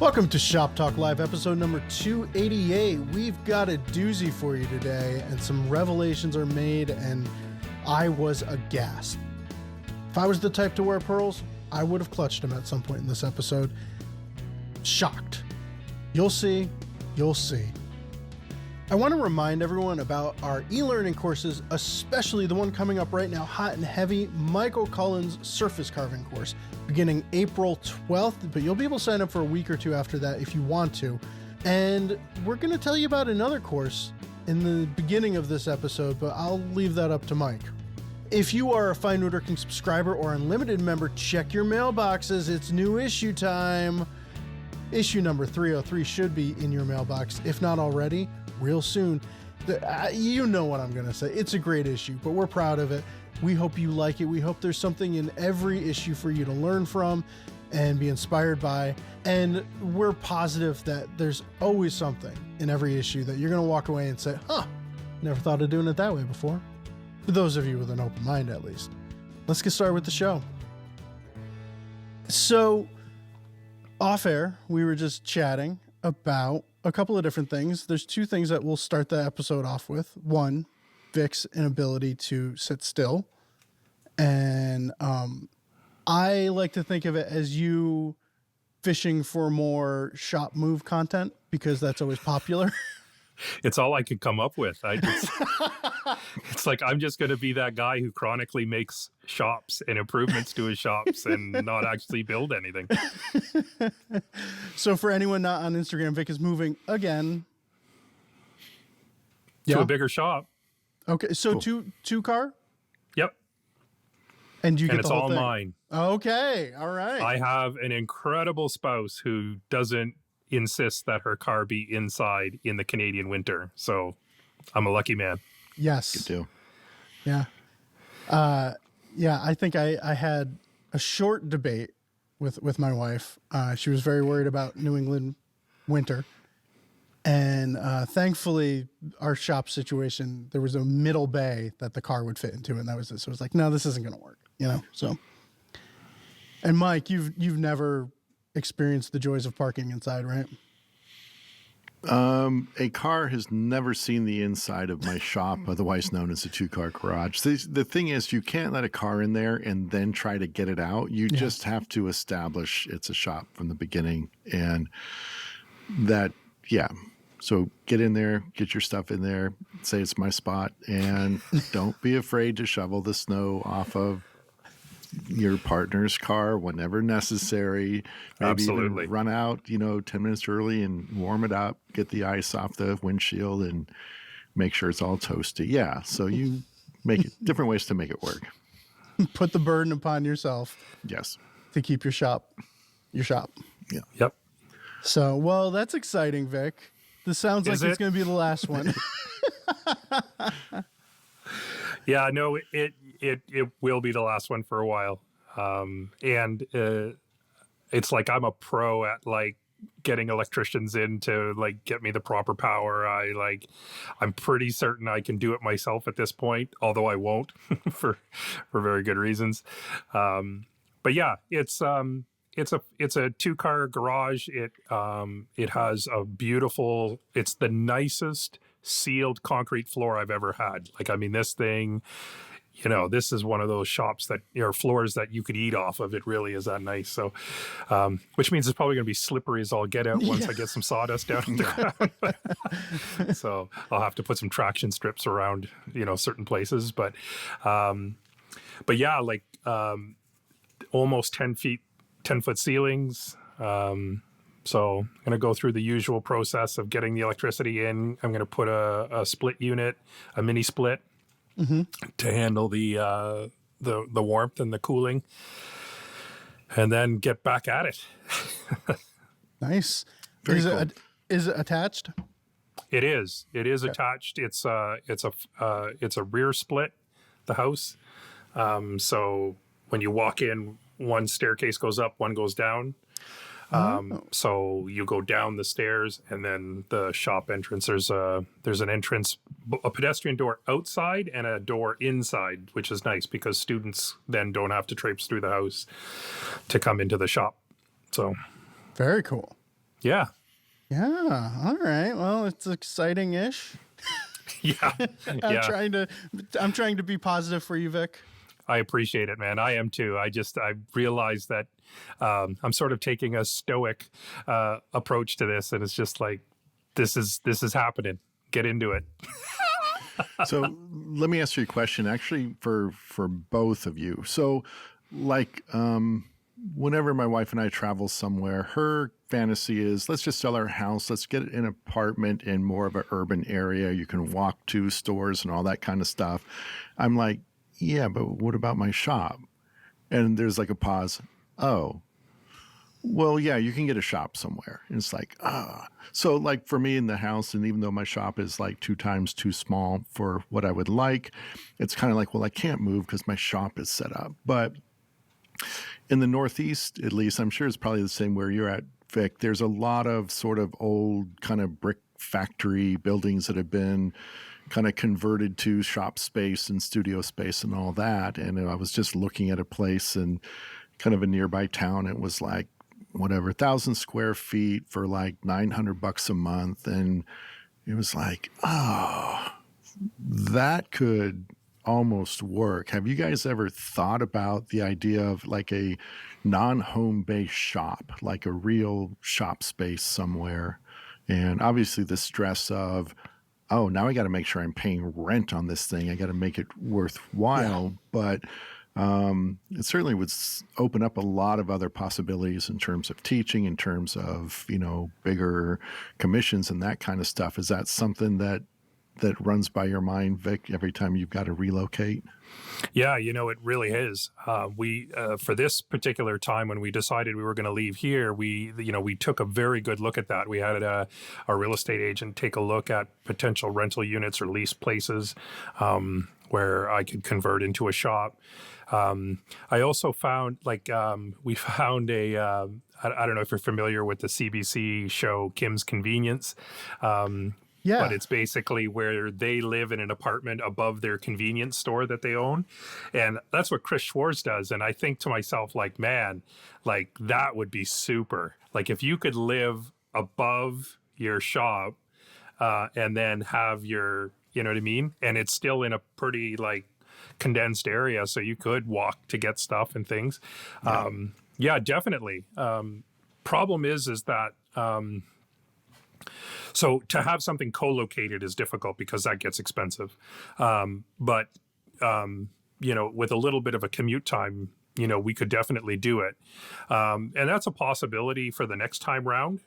Welcome to Shop Talk Live, episode number 288. We've got a doozy for you today, and some revelations are made, and I was aghast. If I was the type to wear pearls, I would have clutched them at some point in this episode. Shocked. You'll see. You'll see. I want to remind everyone about our e-learning courses, especially the one coming up right now, hot and heavy, Michael Cullen's surface carving course, beginning April 12th, but you'll be able to sign up for a week or two after that if you want to. And we're going to tell you about another course in the beginning of this episode, but I'll leave that up to Mike. If you are a Fine Woodworking subscriber or Unlimited member, check your mailboxes. It's new issue time. Issue number 303 should be in your mailbox, if not already, real soon. You know what I'm going to say. It's a great issue, but we're proud of it. We hope you like it. We hope there's something in every issue for you to learn from and be inspired by. And we're positive that there's always something in every issue that you're going to walk away and say, never thought of doing it that way before. For those of you with an open mind, at least. Let's get started with the show. So, off air, we were just chatting about a couple of different things. There's two things that we'll start the episode off with. One, Vic's inability to sit still. And I like to think of it as you fishing for more shop move content because that's always popular. It's all I could come up with. It's like I'm just going to be that guy who chronically makes shops and improvements to his shops and not actually build anything. So for anyone not on Instagram, Vic is moving again to a bigger shop. Okay, so cool. two car? Yep. And you get it's the whole all thing. Mine. Okay, all right. I have an incredible spouse who doesn't insist that her car be inside in the Canadian winter. So I'm a lucky man. Yes. Good deal. Yeah. I think I had a short debate with my wife. She was very worried about New England winter. And thankfully, our shop situation, there was a middle bay that the car would fit into, and that was it. So it was like, no, this isn't going to work, So, and Mike, you've never experienced the joys of parking inside, right? A car has never seen the inside of my shop, otherwise known as a two-car garage. The thing is, you can't let a car in there and then try to get it out. You just have to establish it's a shop from the beginning, and that, So get in there, get your stuff in there, say it's my spot, and don't be afraid to shovel the snow off of your partner's car whenever necessary. Maybe Absolutely. Even run out, 10 minutes early and warm it up, get the ice off the windshield and make sure it's all toasty. Yeah, so you make it different ways to make it work. Put the burden upon yourself. Yes. To keep your shop. Yeah. Yep. So, well, that's exciting, Vic. This sounds like it's going to be the last one. Yeah, no, it will be the last one for a while. And it's like I'm a pro at like getting electricians in to like get me the proper power. I'm pretty certain I can do it myself at this point, although I won't for very good reasons. But yeah, it's a two-car garage. It has it's the nicest sealed concrete floor I've ever had. This thing, this is one of those shops that, floors that you could eat off of. It really is that nice. So, which means it's probably going to be slippery as all get out once I get some sawdust down on the ground. So I'll have to put some traction strips around, certain places. But yeah, almost 10-foot ceilings. So I'm going to go through the usual process of getting the electricity in. I'm going to put a split unit, a mini split, to handle the warmth and the cooling, and then get back at it. Nice. Very cool. Is it attached? It is. It is attached. It's a rear split, the house. So when you walk in, one staircase goes up, one goes down. So you go down the stairs, and then the shop entrance, there's an entrance, a pedestrian door outside and a door inside, which is nice because students then don't have to traipse through the house to come into the shop. So very cool. Yeah. Yeah. All right. Well, it's exciting-ish. Yeah. Yeah. I'm trying to be positive for you, Vic. I appreciate it, man. I am too. I realized that I'm sort of taking a stoic approach to this, and it's just like this is happening. Get into it. So let me ask you a question, actually, for both of you. So, like, whenever my wife and I travel somewhere, her fantasy is, let's just sell our house. Let's get an apartment in more of an urban area. You can walk to stores and all that kind of stuff. I'm like, yeah, but what about my shop? And there's like a pause. Oh, well, yeah, you can get a shop somewhere. And it's like, So like for me in the house, and even though my shop is like 2 times too small for what I would like, it's kind of like, well, I can't move because my shop is set up. But in the Northeast, at least, I'm sure it's probably the same where you're at, Vic. There's a lot of sort of old kind of brick factory buildings that have been kind of converted to shop space and studio space and all that. And I was just looking at a place in kind of a nearby town. It was like, whatever, 1,000 square feet for like $900 a month. And it was like, that could almost work. Have you guys ever thought about the idea of like a non-home based shop, like a real shop space somewhere? And obviously the stress of, oh, now I got to make sure I'm paying rent on this thing. I got to make it worthwhile. Yeah. But it certainly would open up a lot of other possibilities in terms of teaching, in terms of, bigger commissions and that kind of stuff. Is that something that runs by your mind, Vic, every time you've got to relocate? Yeah, it really is. We for this particular time when we decided we were going to leave here, we took a very good look at that. We had a real estate agent take a look at potential rental units or lease places where I could convert into a shop. I also found we found a I don't know if you're familiar with the CBC show Kim's Convenience. Yeah. But it's basically where they live in an apartment above their convenience store that they own. And that's what Chris Schwartz does. And I think to myself, like, man, like that would be super. Like if you could live above your shop and then have your, you know what I mean? And it's still in a pretty like condensed area. So you could walk to get stuff and things. Yeah, definitely. Problem is that so to have something co-located is difficult because that gets expensive. But with a little bit of a commute time, we could definitely do it. And that's a possibility for the next time round,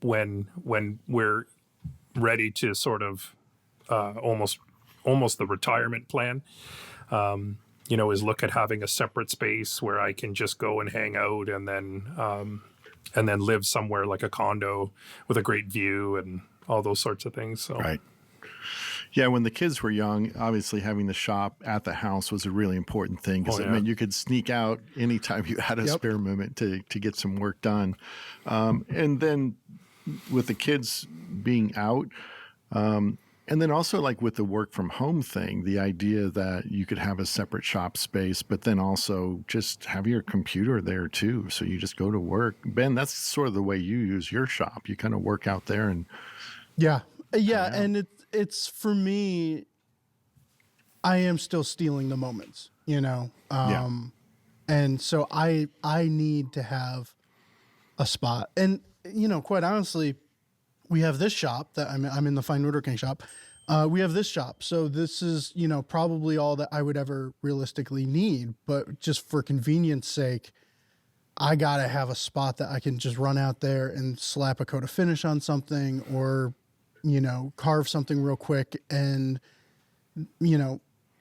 when we're ready to sort of almost the retirement plan, is look at having a separate space where I can just go and hang out and then live somewhere like a condo with a great view and all those sorts of things. So. Right. Yeah, when the kids were young, obviously having the shop at the house was a really important thing because it meant you could sneak out anytime you had a spare moment to get some work done. And then with the kids being out, and then also like with the work from home thing, the idea that you could have a separate shop space, but then also just have your computer there too. So you just go to work. Ben, that's sort of the way you use your shop. You kind of work out there and. Yeah. And it's for me, I am still stealing the moments, and so I need to have a spot. And, quite honestly, we have this shop that I'm in the fine woodworking shop. We have this shop. So this is, probably all that I would ever realistically need. But just for convenience sake, I got to have a spot that I can just run out there and slap a coat of finish on something or, carve something real quick. And,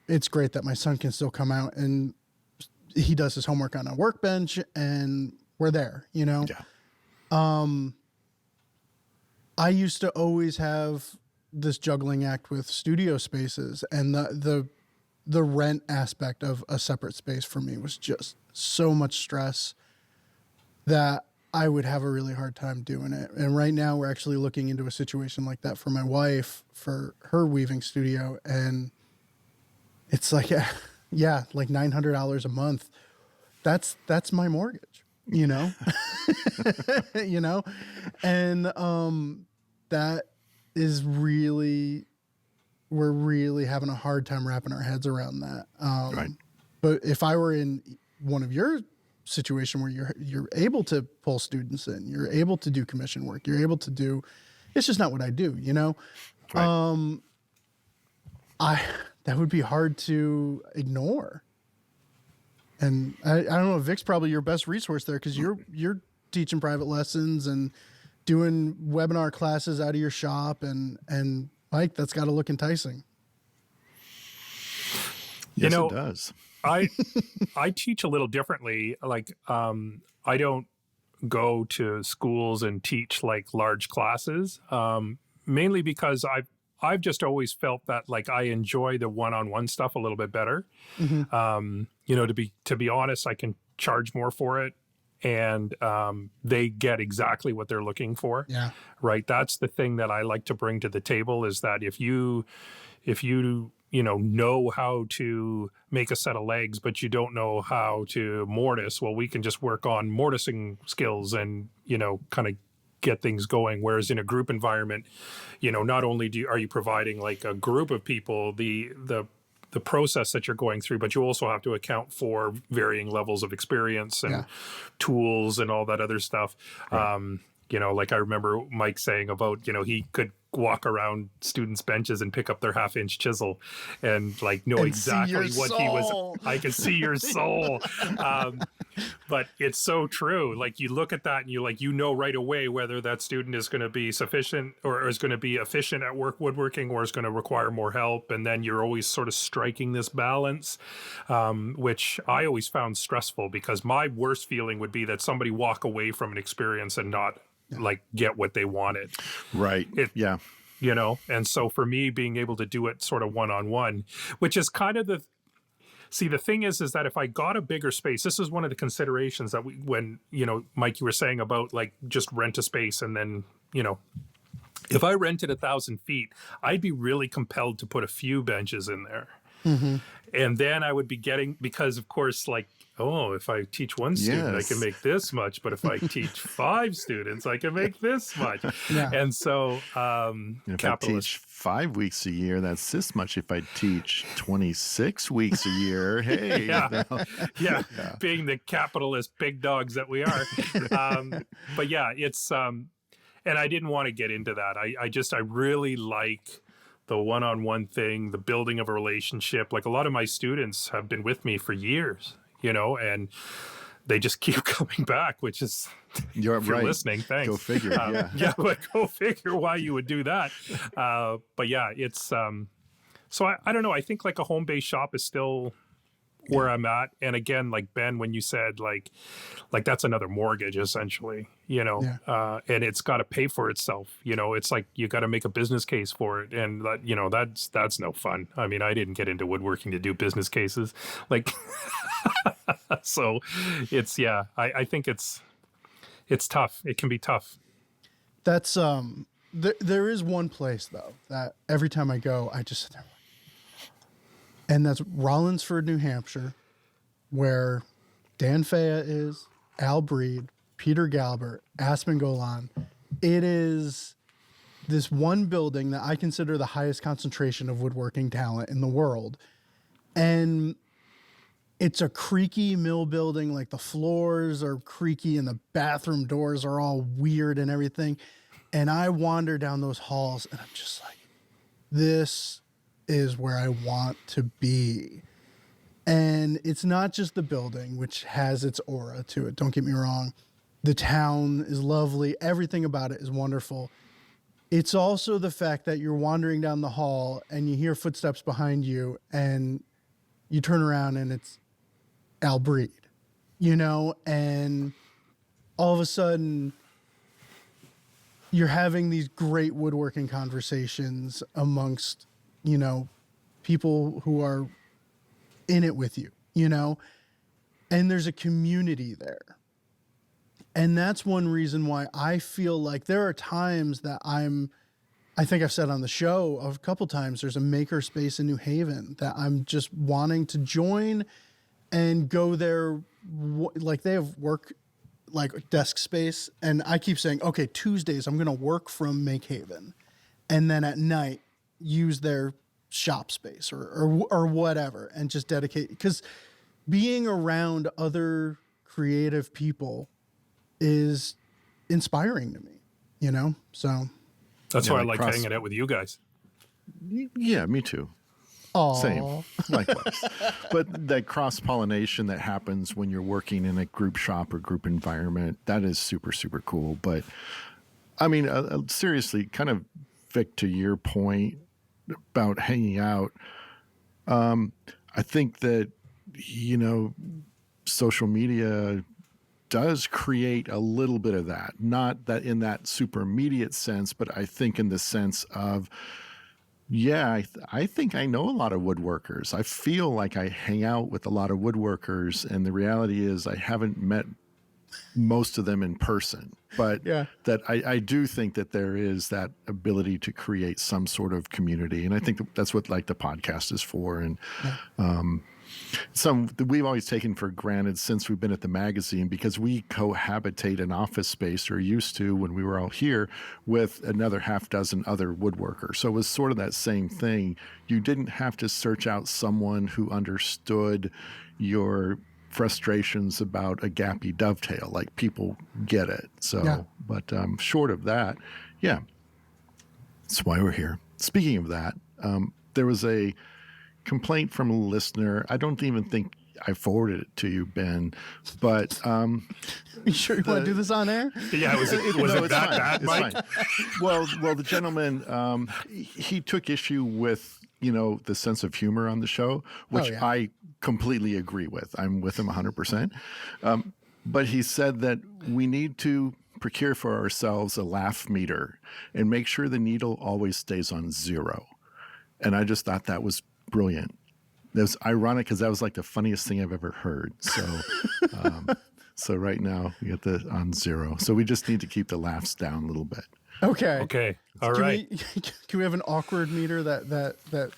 it's great that my son can still come out and he does his homework on a workbench and we're there, Yeah. I used to always have this juggling act with studio spaces, and the rent aspect of a separate space for me was just so much stress that I would have a really hard time doing it. And right now we're actually looking into a situation like that for my wife for her weaving studio. And it's like, like $900 a month. That's my mortgage. you know, you know, and that is really, we're really having a hard time wrapping our heads around that. Right. But if I were in one of your situation where you're able to pull students in, you're able to do commission work, you're able to do, it's just not what I do, you know? Right. That would be hard to ignore. And I don't know, Vic's probably your best resource there because you're teaching private lessons and doing webinar classes out of your shop, and Mike, that's got to look enticing. Yes, you know, it does. I teach a little differently. Like, I don't go to schools and teach like large classes, mainly because I've just always felt that like I enjoy the one-on-one stuff a little bit better. Mm-hmm. You know, to be honest, I can charge more for it, and they get exactly what they're looking for. Yeah. Right. That's the thing that I like to bring to the table is that if you know how to make a set of legs, but you don't know how to mortise, well, we can just work on mortising skills and, kind of get things going. Whereas in a group environment, not only are you providing like a group of people, the process that you're going through, but you also have to account for varying levels of experience and tools and all that other stuff. Right. Like I remember Mike saying about, he could walk around students' benches and pick up their 1/2-inch chisel and like know and exactly what he was. I can see your soul. But it's so true. Like you look at that and you know right away whether that student is going to be sufficient or is going to be efficient at woodworking or is going to require more help. And then you're always sort of striking this balance, which I always found stressful because my worst feeling would be that somebody walk away from an experience and not like get what they wanted. Right. And so for me, being able to do it sort of one-on-one, which is kind of the thing is that if I got a bigger space, this is one of the considerations that when, Mike, you were saying about like just rent a space and then, if I rented 1,000 feet, I'd be really compelled to put a few benches in there. Mm-hmm. And then I would be because of course, like, oh, if I teach one student, I can make this much. But if I teach 5 students, I can make this much. Yeah. And so if I teach 5 weeks a year, that's this much. If I teach 26 weeks a year, hey. Being the capitalist big dogs that we are. But yeah, it's, and I didn't want to get into that. I really like the one-on-one thing, the building of a relationship. Like a lot of my students have been with me for years. And they just keep coming back, which is, you're if you're listening, thanks. Go figure. But go figure why you would do that. But yeah, it's, so I don't know. I think like a home-based shop is still where I'm at. And again, like Ben, when you said like that's another mortgage essentially, and it's got to pay for itself. It's like, you got to make a business case for it. And that, that's no fun. I mean, I didn't get into woodworking to do business cases. Like, so it's, I think it's tough. It can be tough. That's, there is one place though, that every time I go, I just sit there. And that's Rollinsford, New Hampshire, where Dan Fea is, Al Breed, Peter Galbert, Aspen Golan. It is this one building that I consider the highest concentration of woodworking talent in the world. And it's a creaky mill building, like the floors are creaky and the bathroom doors are all weird and everything. And I wander down those halls and I'm just like, this is where I want to be. And it's not just the building, which has its aura to it. Don't get me wrong. The town is lovely. Everything about it is wonderful. It's also the fact that you're wandering down the hall and you hear footsteps behind you and you turn around and it's Al Breed, and all of a sudden you're having these great woodworking conversations amongst people who are in it with you, and there's a community there. And that's one reason why I feel like there are times that I think I've said on the show a couple times, there's a maker space in New Haven that I'm just wanting to join and go there. Like they have work like desk space, and I keep saying, okay, Tuesdays I'm going to work from Make Haven, and then at night use their shop space or whatever, and just dedicate, because being around other creative people is inspiring to me, you know? So that's why I like hanging out with you guys. Yeah, me too. Aww. Same, likewise. But that cross-pollination that happens when you're working in a group shop or group environment, that is super, super cool. But I mean, seriously, kind of, Vic, to your point about hanging out, I think that, you know, social media does create a little bit of that. Not that in that super immediate sense, but I think in the sense of, yeah, I think I know a lot of woodworkers. I feel like I hang out with a lot of woodworkers, and the reality is I haven't met most of them in person. But that I do think that there is that ability to create some sort of community, and I think that's what like the podcast is for. And some we've always taken for granted since we've been at the magazine, because we cohabitate an office space, or used to when we were all here, with another half dozen other woodworkers. So it was sort of that same thing. You didn't have to search out someone who understood your frustrations about a gappy dovetail. Like, people get it. So, but short of that, that's why we're here. Speaking of that, there was a complaint from a listener. I don't even think I forwarded it to you, Ben, but you sure you want to do this on air? Yeah, was it that bad, Mike? Well, the gentleman, he took issue with, you know, the sense of humor on the show, which I completely agree with. I'm with him 100%. But he said that we need to procure for ourselves a laugh meter and make sure the needle always stays on 0. And I just thought that was brilliant. It was ironic because that was like the funniest thing I've ever heard. So, so right now we get the on 0. So we just need to keep the laughs down a little bit. Okay. All right. Can we have an awkward meter that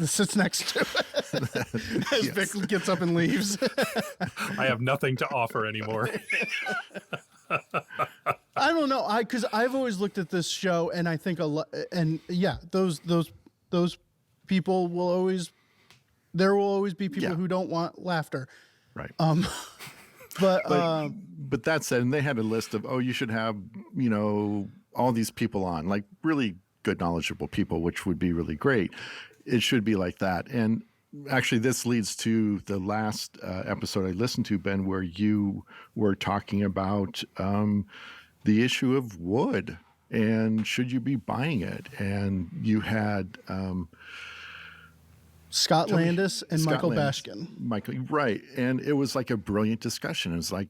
sits next to it as Vic gets up and leaves? I have nothing to offer anymore. I don't know. Because I've always looked at this show, and I think a lot. And those people will always. There will always be people who don't want laughter. Right. But that said, and they had a list of, you should have, you know, all these people on, like really good, knowledgeable people, which would be really great. It should be like that. And actually, this leads to the last episode I listened to, Ben, where you were talking about the issue of wood and should you be buying it. And you had Scott Landis and Scott Michael Landis, Bashkin. Michael, right. And it was like a brilliant discussion. It's like,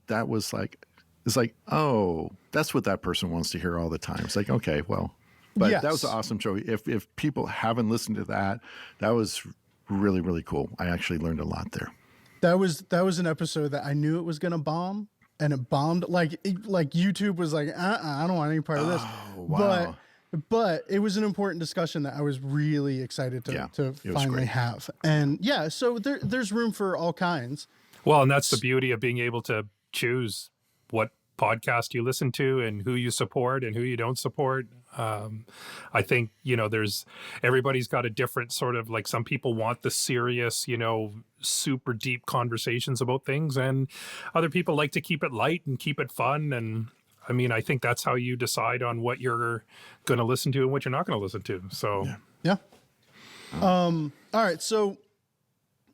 oh, that's what that person wants to hear all the time. It's like, okay, well, but that was an awesome show. If people haven't listened to that, that was really, really cool. I actually learned a lot there. That was an episode that I knew it was going to bomb, and it bombed. Like YouTube was like, I don't want any part of this. Oh, wow. But it was an important discussion that I was really excited to finally have. And so there's room for all kinds. Well, and that's the beauty of being able to choose what podcast you listen to and who you support and who you don't support. I think, you know, everybody's got a different sort of, like, some people want the serious, you know, super deep conversations about things, and other people like to keep it light and keep it fun. And I mean, I think that's how you decide on what you're going to listen to and what you're not going to listen to. So, all right. So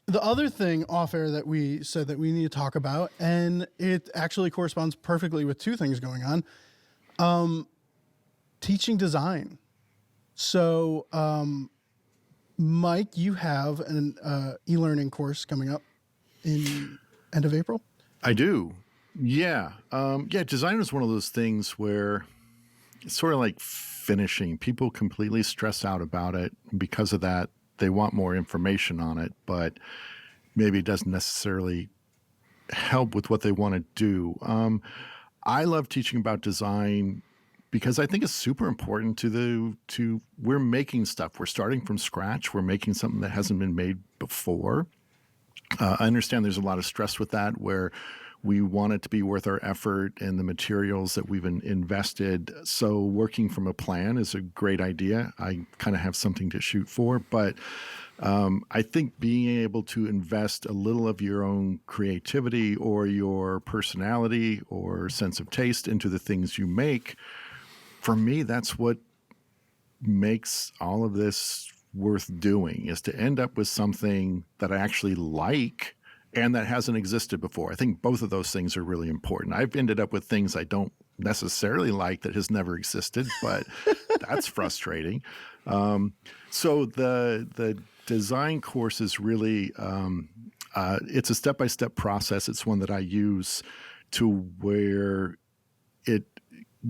the other thing off air that we said that we need to talk about, and it actually corresponds perfectly with two things going on, teaching design. So, Mike, you have an e-learning course coming up in end of April. I do. Yeah. Design is one of those things where it's sort of like finishing. People completely stress out about it. Because of that, they want more information on it, but maybe it doesn't necessarily help with what they want to do. I love teaching about design because I think it's super important to we're making stuff. We're starting from scratch. We're making something that hasn't been made before. I understand there's a lot of stress with that, where We want it to be worth our effort and the materials that we've invested. So working from a plan is a great idea. I kind of have something to shoot for, but I think being able to invest a little of your own creativity or your personality or sense of taste into the things you make, for me, that's what makes all of this worth doing, is to end up with something that I actually like and that hasn't existed before. I think both of those things are really important. I've ended up with things I don't necessarily like that has never existed, but that's frustrating. So the design course is really, it's a step-by-step process. It's one that I use to where it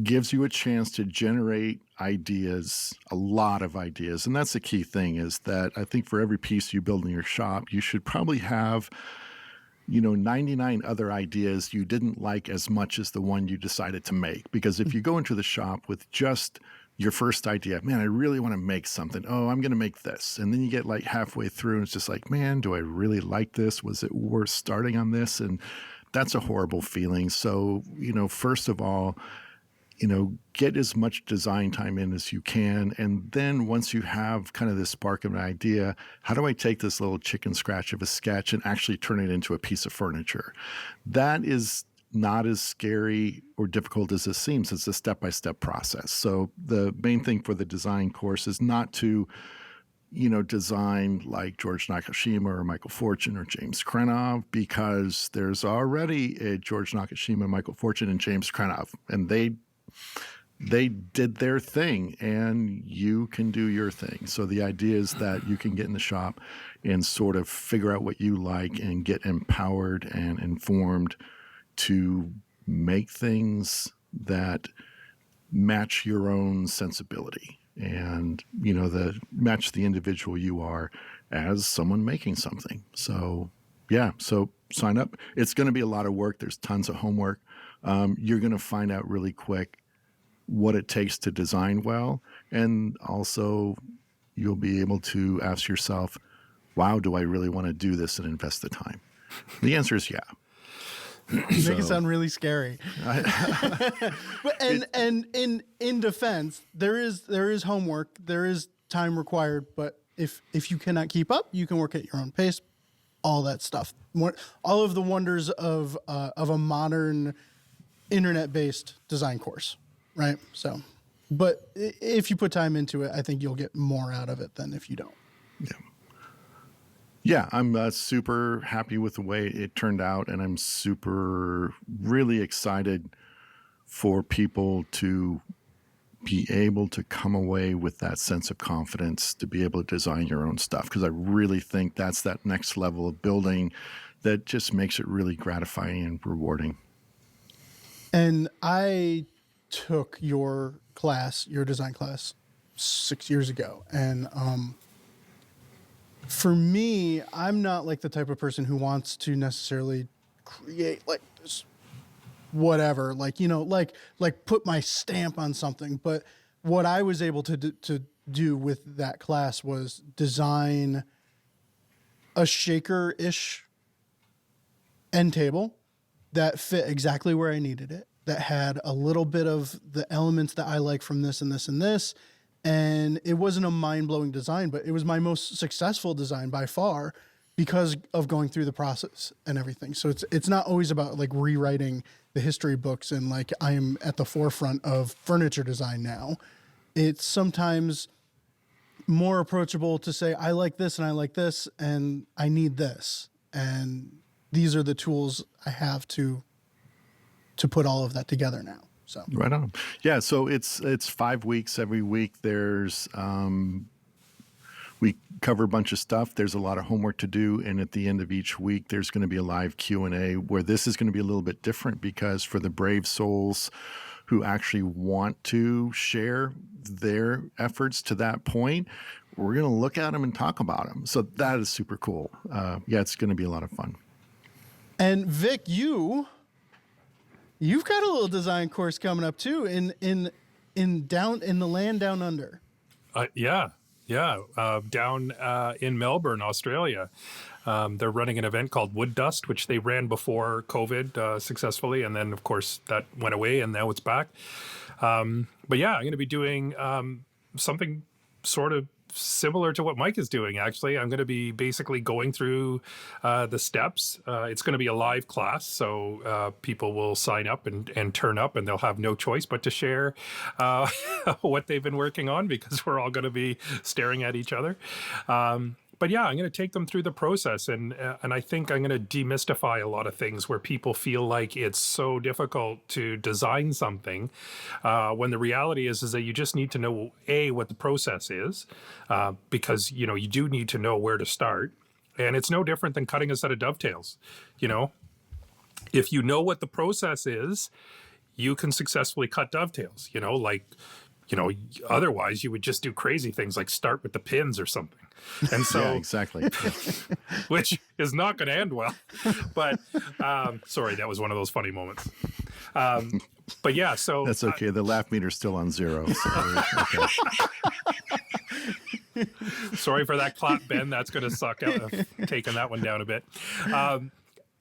gives you a chance to generate ideas, a lot of ideas. And that's the key thing, is that I think for every piece you build in your shop, you should probably have 99 other ideas you didn't like as much as the one you decided to make. Because if you go into the shop with just your first idea, man, I really want to make something. Oh, I'm going to make this. And then you get like halfway through and it's just like, man, do I really like this? Was it worth starting on this? And that's a horrible feeling. So, first of all, get as much design time in as you can. And then once you have kind of this spark of an idea, how do I take this little chicken scratch of a sketch and actually turn it into a piece of furniture? That is not as scary or difficult as it seems. It's a step-by-step process. So the main thing for the design course is not to design like George Nakashima or Michael Fortune or James Krenov, because there's already a George Nakashima, Michael Fortune, and James Krenov, and they did their thing, and you can do your thing. So the idea is that you can get in the shop and sort of figure out what you like and get empowered and informed to make things that match your own sensibility and, match the individual you are as someone making something. So, yeah, so sign up. It's going to be a lot of work. There's tons of homework. You're going to find out really quick what it takes to design well. And also you'll be able to ask yourself, wow, do I really want to do this and invest the time? The answer is yeah. You make it sound really scary. But in defense, there is homework, there is time required, but if you cannot keep up, you can work at your own pace, all that stuff. All of the wonders of a modern internet-based design course, right? So, but if you put time into it, I think you'll get more out of it than if you don't. Yeah. Yeah, I'm super happy with the way it turned out, and I'm really excited for people to be able to come away with that sense of confidence to be able to design your own stuff, because I really think that's that next level of building that just makes it really gratifying and rewarding. And I took your design class 6 years ago, and for me, I'm not like the type of person who wants to necessarily create like this whatever, like put my stamp on something. But what I was able to do with that class was design a shaker-ish end table that fit exactly where I needed it, that had a little bit of the elements that I like from this and this and this. And it wasn't a mind-blowing design, but it was my most successful design by far because of going through the process and everything. So it's not always about like rewriting the history books and like I am at the forefront of furniture design now. It's sometimes more approachable to say, I like this and I like this and I need this. And these are the tools I have to put all of that together now. So right on. Yeah. So it's 5 weeks. Every week there's, we cover a bunch of stuff. There's a lot of homework to do. And at the end of each week, there's going to be a live Q&A where this is going to be a little bit different, because for the brave souls who actually want to share their efforts to that point, we're going to look at them and talk about them. So that is super cool. Yeah, it's going to be a lot of fun. And Vic, You've got a little design course coming up too in the land down under. Down in Melbourne, Australia. They're running an event called Wood Dust, which they ran before COVID successfully. And then, of course, that went away and now it's back. But yeah, I'm going to be doing something sort of similar to what Mike is doing, actually. I'm going to be basically going through the steps. It's going to be a live class, so people will sign up and turn up, and they'll have no choice but to share what they've been working on, because we're all going to be staring at each other. But yeah, I'm going to take them through the process, and I think I'm going to demystify a lot of things where people feel like it's so difficult to design something, when the reality is that you just need to know what the process is, because you do need to know where to start, and it's no different than cutting a set of dovetails. If you know what the process is, you can successfully cut dovetails. Otherwise you would just do crazy things like start with the pins or something. And so, yeah, exactly. which is not going to end well. But sorry, that was one of those funny moments. But yeah, so that's okay. The laugh meter's still on 0. So, okay. Sorry for that clap, Ben. That's going to suck. Taking that one down a bit.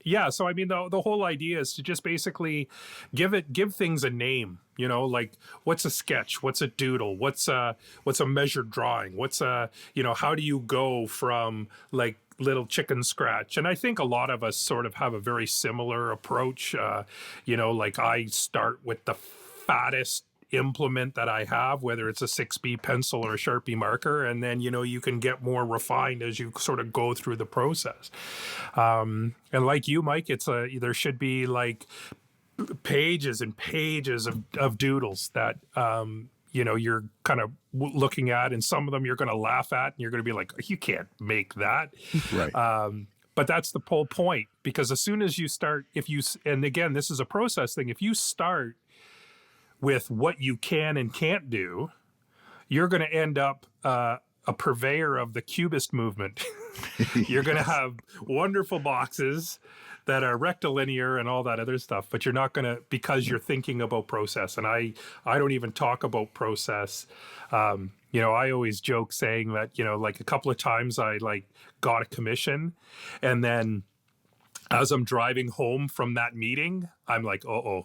Yeah, so I mean, the whole idea is to just basically give things a name. Like what's a sketch, what's a doodle, what's a measured drawing, how do you go from like little chicken scratch? And I think a lot of us sort of have a very similar approach. Like I start with the fattest implement that I have, whether it's a 6B pencil or a Sharpie marker, and then you can get more refined as you sort of go through the process. And like you, Mike, there should be like pages and pages of doodles that you're kind of looking at, and some of them you're going to laugh at, and you're going to be like, you can't make that. Right. But that's the whole point, because as soon as you start, and again, this is a process thing, if you start with what you can and can't do, you're going to end up a purveyor of the cubist movement. You're going to have wonderful boxes that are rectilinear and all that other stuff, but you're not going to, because you're thinking about process. And I don't even talk about process. I always joke saying that, like a couple of times I like got a commission, and then as I'm driving home from that meeting, I'm like, how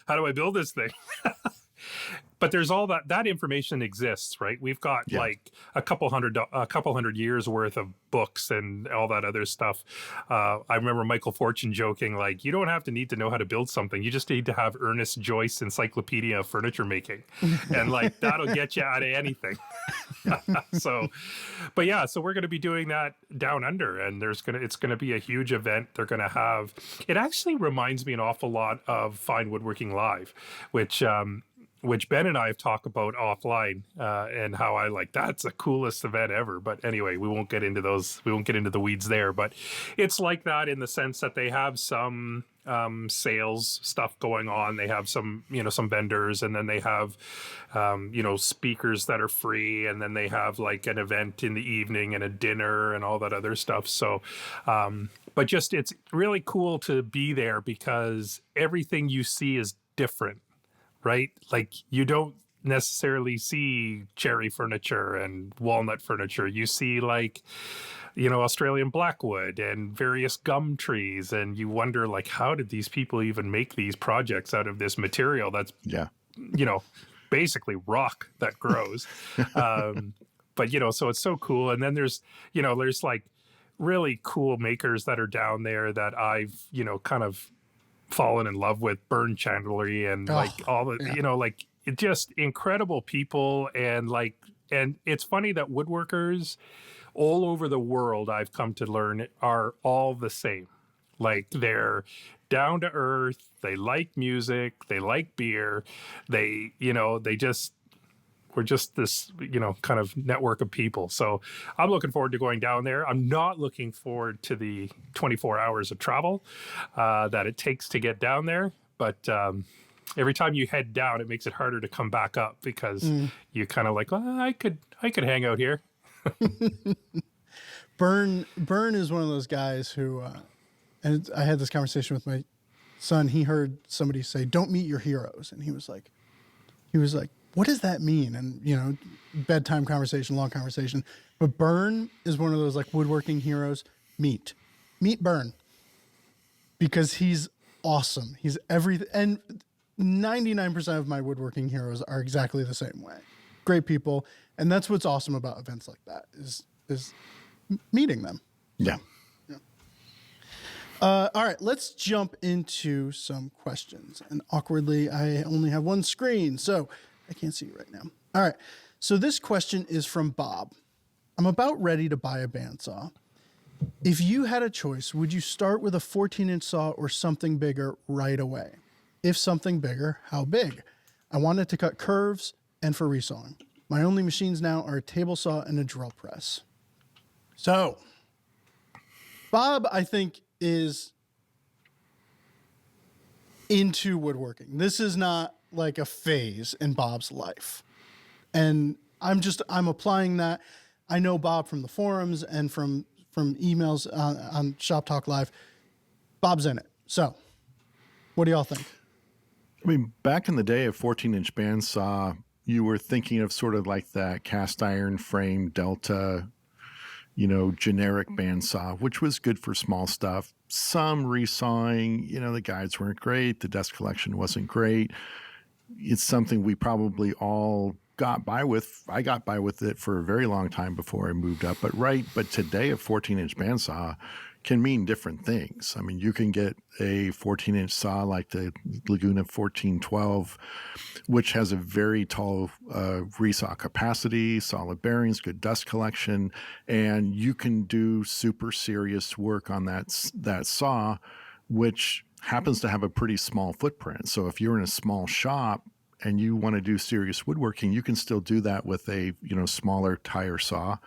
do I build this thing? But there's all that information exists, right? We've got like a couple hundred years worth of books and all that other stuff. I remember Michael Fortune joking, like, you don't have to need to know how to build something. You just need to have Ernest Joyce's Encyclopedia of Furniture Making. And like, that'll get you out of anything. So we're going to be doing that down under, and it's going to be a huge event. They're going to have, it actually reminds me an awful lot of Fine Woodworking Live, which Ben and I have talked about offline, and how I like, that's the coolest event ever. But anyway, we won't get into the weeds there, but it's like that in the sense that they have some sales stuff going on. They have some vendors, and then they have, speakers that are free. And then they have like an event in the evening and a dinner and all that other stuff. So, but just, it's really cool to be there because everything you see is different. Right? Like you don't necessarily see cherry furniture and walnut furniture. You see like, Australian blackwood and various gum trees. And you wonder like, how did these people even make these projects out of this material that's, basically rock that grows. But, so it's so cool. And then there's like really cool makers that are down there that I've, kind of fallen in love with, Burn Chandlery and like all the, like it just incredible people. And like, and it's funny that woodworkers all over the world, I've come to learn, are all the same. Like they're down to earth. They like music. They like beer. We're just this, kind of network of people. So I'm looking forward to going down there. I'm not looking forward to the 24 hours of travel that it takes to get down there. But every time you head down, it makes it harder to come back up because you're kind of like, well, I could hang out here. Burn is one of those guys who, and I had this conversation with my son. He heard somebody say, "Don't meet your heroes," and he was like, what does that mean? And, bedtime conversation, long conversation. But Burn is one of those like woodworking heroes. Meet Burn, because he's awesome. He's everything. And 99% of my woodworking heroes are exactly the same way. Great people. And that's what's awesome about events like that is meeting them. Yeah. All right, let's jump into some questions. And awkwardly, I only have one screen, so I can't see you right now. All right, so this question is from Bob. I'm about ready to buy a bandsaw. If you had a choice, would you start with a 14-inch saw or something bigger right away? If something bigger, how big? I wanted to cut curves and for resawing. My only machines now are a table saw and a drill press. So, Bob, I think, is into woodworking. This is not like a phase in Bob's life. And I'm applying that. I know Bob from the forums and from emails on Shop Talk Live. Bob's in it. So, what do y'all think? I mean, back in the day, a 14-inch bandsaw, you were thinking of sort of like that cast iron frame Delta, generic bandsaw, which was good for small stuff. Some resawing, the guides weren't great. The dust collection wasn't great. It's something we probably all got by with. I got by with it for a very long time before I moved up. But today a 14-inch bandsaw can mean different things. I mean, you can get a 14-inch saw like the Laguna 1412, which has a very tall resaw capacity, solid bearings, good dust collection, and you can do super serious work on that saw, which happens to have a pretty small footprint. So if you're in a small shop and you want to do serious woodworking, you can still do that with a smaller tire saw.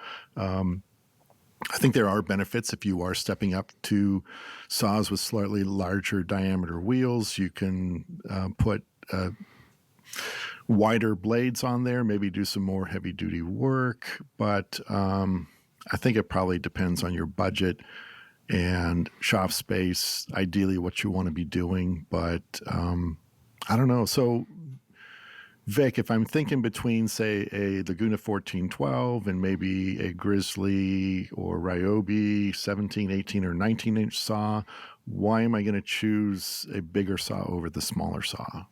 I think there are benefits if you are stepping up to saws with slightly larger diameter wheels. You can put wider blades on there, maybe do some more heavy duty work. But I think it probably depends on your budget and shop space, ideally what you want to be doing. But I don't know. So Vic, if I'm thinking between, say, a Laguna 1412 and maybe a Grizzly or Ryobi 17, 18, or 19-inch saw, why am I going to choose a bigger saw over the smaller saw?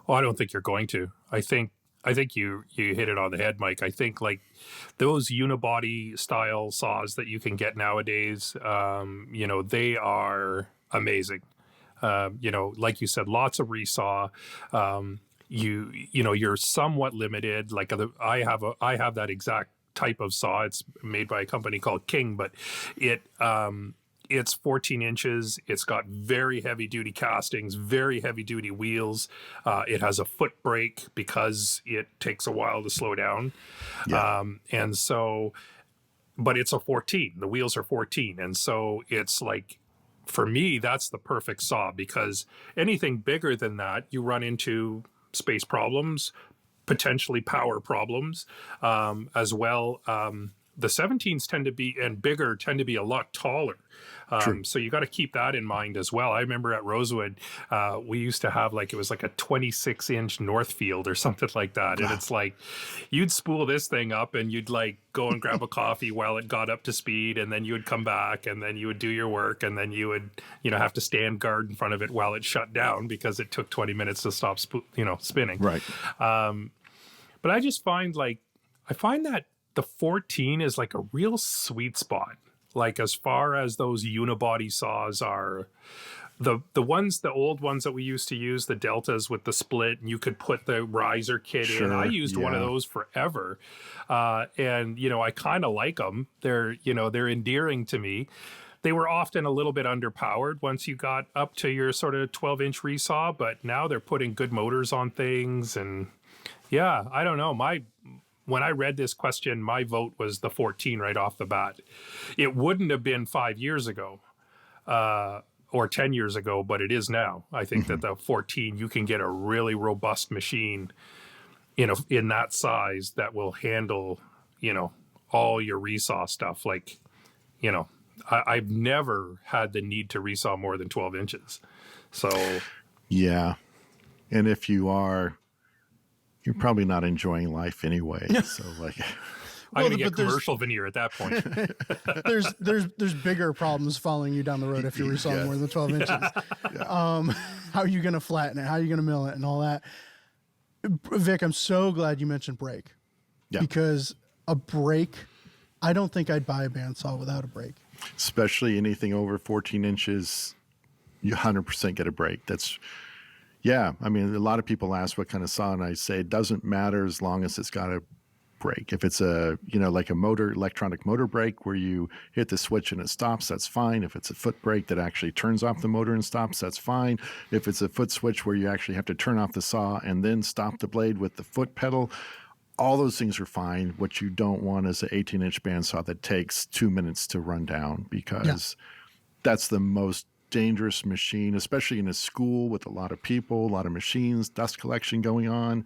Well, I don't think you're going to. I think you hit it on the head, Mike. I think like those unibody style saws that you can get nowadays, they are amazing. Like you said, lots of resaw. You're somewhat limited. Like I have that exact type of saw. It's made by a company called King, but it's 14 inches. It's got very heavy duty castings, very heavy duty wheels. It has a foot brake because it takes a while to slow down. Yeah. But it's a 14. The wheels are 14, and so it's like, for me, that's the perfect saw, because anything bigger than that, you run into space problems, potentially power problems as well. The 17s tend to be, and bigger, tend to be a lot taller. So you got to keep that in mind as well. I remember at Rosewood, we used to have it was like a 26-inch Northfield or something like that. And it's like, you'd spool this thing up and you'd go and grab a coffee while it got up to speed. And then you would come back and then you would do your work. And then you would, have to stand guard in front of it while it shut down because it took 20 minutes to stop, spinning. Right. But I just find that the 14 is like a real sweet spot. Like as far as those unibody saws are, the old ones that we used to use, the Deltas with the split, and you could put the riser kit in. I used one of those forever. And I kind of like them. They're endearing to me. They were often a little bit underpowered once you got up to your sort of 12-inch resaw, but now they're putting good motors on things. And yeah, I don't know. When I read this question, my vote was the 14 right off the bat. It wouldn't have been 5 years ago or 10 years ago, but it is now. I think that the 14, you can get a really robust machine in that size that will handle, all your resaw stuff. I've never had the need to resaw more than 12 inches. So, yeah. And if you are You're probably not enjoying life anyway. So like, I'm going to get commercial veneer at that point. there's bigger problems following you down the road if you're resawing more than 12 inches. How are you going to flatten it? How are you going to mill it and all that? Vic, I'm so glad you mentioned brake. Yeah. Because a brake, I don't think I'd buy a bandsaw without a brake. Especially anything over 14 inches, you 100% get a brake. Yeah. I mean, a lot of people ask what kind of saw, and I say it doesn't matter as long as it's got a brake. If it's like a electronic motor brake where you hit the switch and it stops, that's fine. If it's a foot brake that actually turns off the motor and stops, that's fine. If it's a foot switch where you actually have to turn off the saw and then stop the blade with the foot pedal, all those things are fine. What you don't want is an 18-inch bandsaw that takes 2 minutes to run down, because that's the most dangerous machine, especially in a school with a lot of people, a lot of machines, dust collection going on.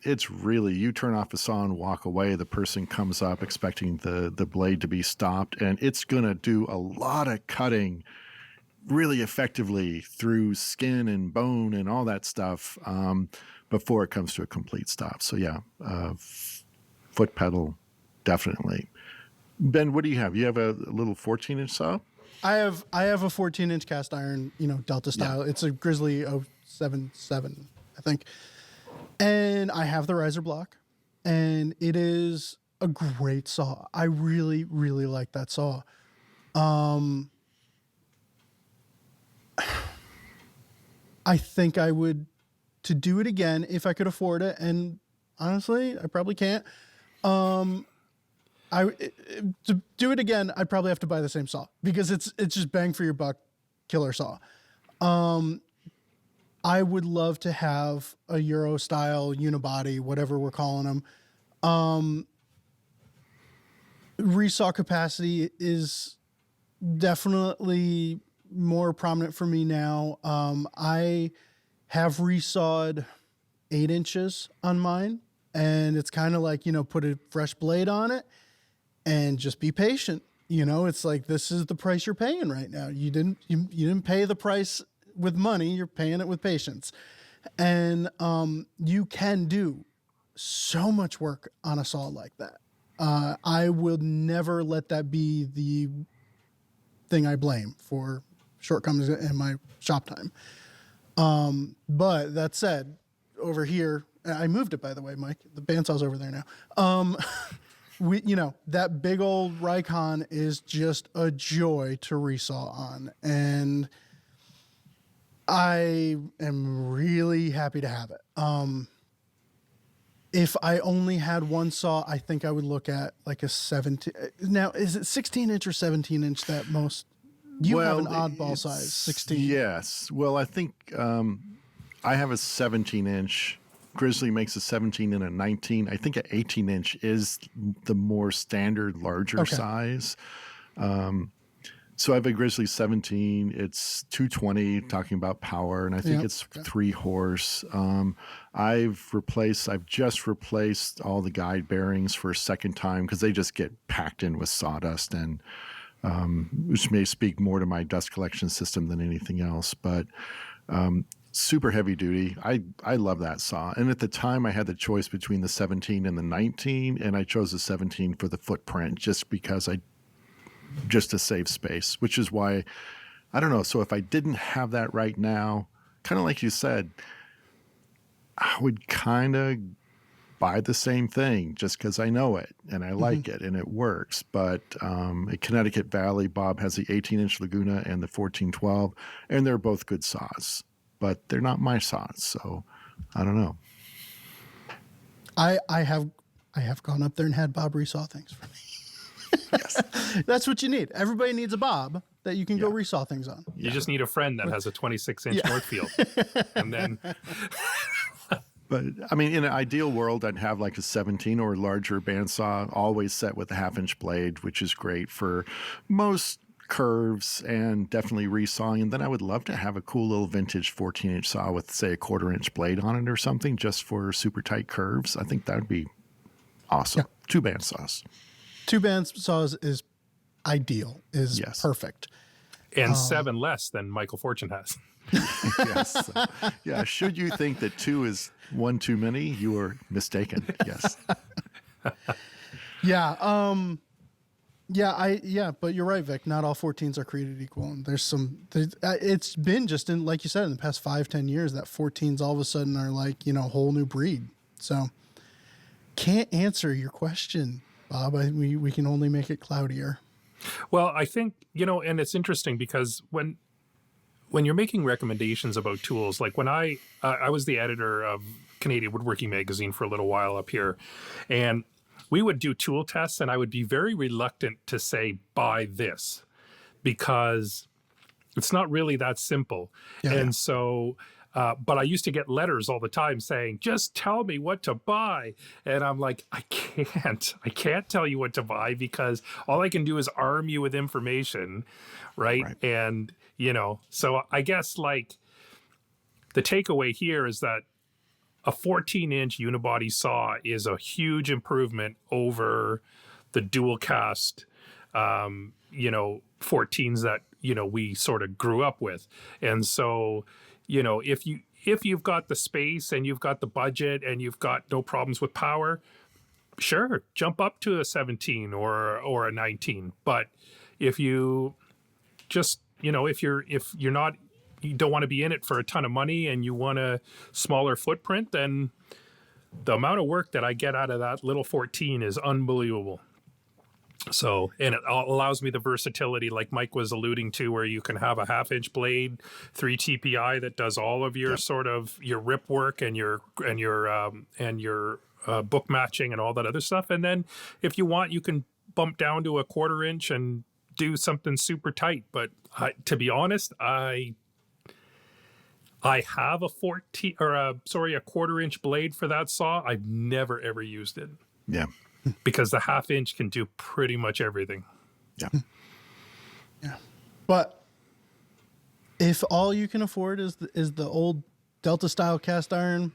It's really, you turn off the saw and walk away, the person comes up expecting the blade to be stopped, and it's going to do a lot of cutting really effectively through skin and bone and all that stuff before it comes to a complete stop. So yeah, foot pedal, definitely. Ben, what do you have? You have a little 14-inch saw? I have a 14-inch cast iron, Delta style. Yeah. It's a Grizzly 077, I think. And I have the riser block, and it is a great saw. I really, really like that saw. I think I would, to do it again, if I could afford it, and honestly, I probably can't. To do it again, I'd probably have to buy the same saw, because it's just bang for your buck, killer saw. I would love to have a Euro style unibody, whatever we're calling them. Resaw capacity is definitely more prominent for me now. I have resawed 8 inches on mine, and it's kind of like, put a fresh blade on it and just be patient. It's like, this is the price you're paying right now. You didn't pay the price with money, you're paying it with patience. And you can do so much work on a saw like that. I will never let that be the thing I blame for shortcomings in my shop time. But that said, over here, I moved it, by the way, Mike. The bandsaw's over there now. That big old Rikon is just a joy to resaw on. And I am really happy to have it. If I only had one saw, I think I would look at like a 17. Now, is it 16-inch or 17-inch that most? You have an oddball size, 16. Yes. Well, I think I have a 17-inch. Grizzly makes a 17 and a 19. I think an 18-inch is the more standard, larger size. So I have a Grizzly 17. It's 220, talking about power, and I think it's 3 horse. I've just replaced all the guide bearings for a second time because they just get packed in with sawdust, and which may speak more to my dust collection system than anything else. But super heavy duty. I love that saw. And at the time, I had the choice between the 17 and the 19, and I chose the 17 for the footprint just because just to save space, which is why, I don't know. So if I didn't have that right now, kind of like you said, I would kind of buy the same thing just because I know it and I like it and it works. But at Connecticut Valley, Bob has the 18-inch Laguna and the 1412, and they're both good saws, but they're not my saws. So I don't know. I have gone up there and had Bob resaw things for me. Yes. That's what you need. Everybody needs a Bob that you can go resaw things on. You just need a friend that has a 26-inch Northfield. And then... But, I mean, in an ideal world, I'd have like a 17 or larger bandsaw, always set with a 1/2-inch blade, which is great for most curves and definitely resawing. And then I would love to have a cool little vintage 14-inch saw with, say, a 1/4-inch blade on it or something just for super tight curves. I think that would be awesome. Yeah. 2 bandsaws. 2 bandsaws is ideal, is perfect. And 7 less than Michael Fortune has. Yes. Yeah. Should you think that 2 is 1 too many, you are mistaken. Yes. Yeah. But you're right, Vic. Not all 14s are created equal. And it's been just like you said, in the past 5-10 years that 14s all of a sudden are like, a whole new breed. So can't answer your question, Bob. We can only make it cloudier. Well, I think, and it's interesting because when you're making recommendations about tools, like when I was the editor of Canadian Woodworking Magazine for a little while up here, and we would do tool tests, and I would be very reluctant to say, buy this, because it's not really that simple. Yeah, and so, but I used to get letters all the time saying, just tell me what to buy. And I'm like, I can't tell you what to buy, because all I can do is arm you with information. Right. And, so I guess like the takeaway here is that a 14-inch unibody saw is a huge improvement over the dual cast, 14s that, we sort of grew up with. And so, if you've got the space and you've got the budget and you've got no problems with power, sure, jump up to a 17 or a 19. But if you just, if you're not, you don't want to be in it for a ton of money and you want a smaller footprint, then the amount of work that I get out of that little 14 is unbelievable. So, and it allows me the versatility like Mike was alluding to, where you can have a 1/2-inch blade, 3 TPI that does all of your sort of your rip work and your book matching and all that other stuff. And then if you want, you can bump down to a 1/4 inch and do something super tight. But to be honest, I have a 1/4 inch blade for that saw. I've never ever used it. Yeah. Because the 1/2 inch can do pretty much everything. Yeah. Yeah. But if all you can afford is the old Delta style cast iron,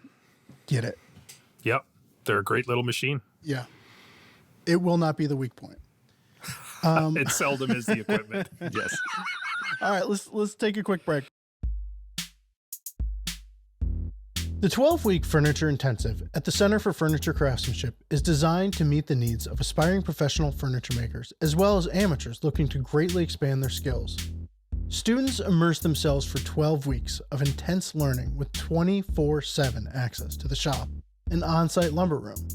get it. Yep. They're a great little machine. Yeah. It will not be the weak point. It seldom is the equipment. Yes. All right, let's take a quick break. The 12-week Furniture Intensive at the Center for Furniture Craftsmanship is designed to meet the needs of aspiring professional furniture makers, as well as amateurs looking to greatly expand their skills. Students immerse themselves for 12 weeks of intense learning with 24/7 access to the shop and on-site lumber room.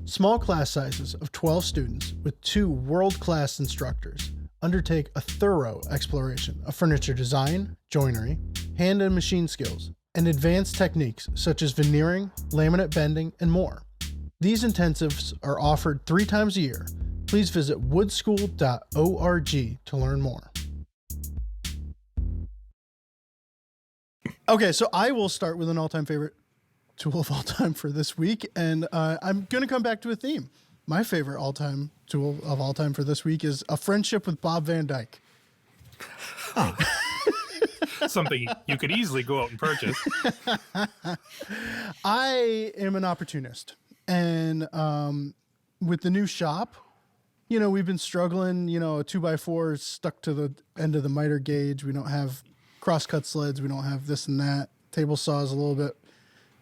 Small class sizes of 12 students with 2 world-class instructors undertake a thorough exploration of furniture design, joinery, hand and machine skills, and advanced techniques such as veneering, laminate bending, and more. These intensives are offered 3 times a year. Please visit woodschool.org to learn more. Okay, so I will start with an all-time favorite tool of all time for this week, and I'm going to come back to a theme. My favorite all-time tool of all time for this week is a friendship with Bob Van Dyke. Oh. Something you could easily go out and purchase. I am an opportunist, and with the new shop, we've been struggling. A 2x4 is stuck to the end of the miter gauge. We don't have crosscut sleds. We don't have this and that. Table saw is a little bit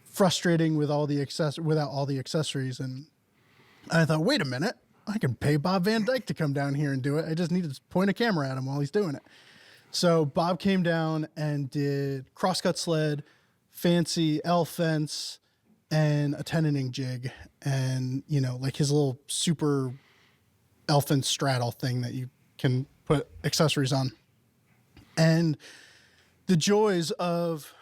frustrating with without all the accessories. And I thought, wait a minute, I can pay Bob Van Dyke to come down here and do it. I just need to point a camera at him while he's doing it. So Bob came down and did crosscut sled, fancy L fence, and a tenoning jig, and like his little super L fence straddle thing that you can put accessories on. And the joys of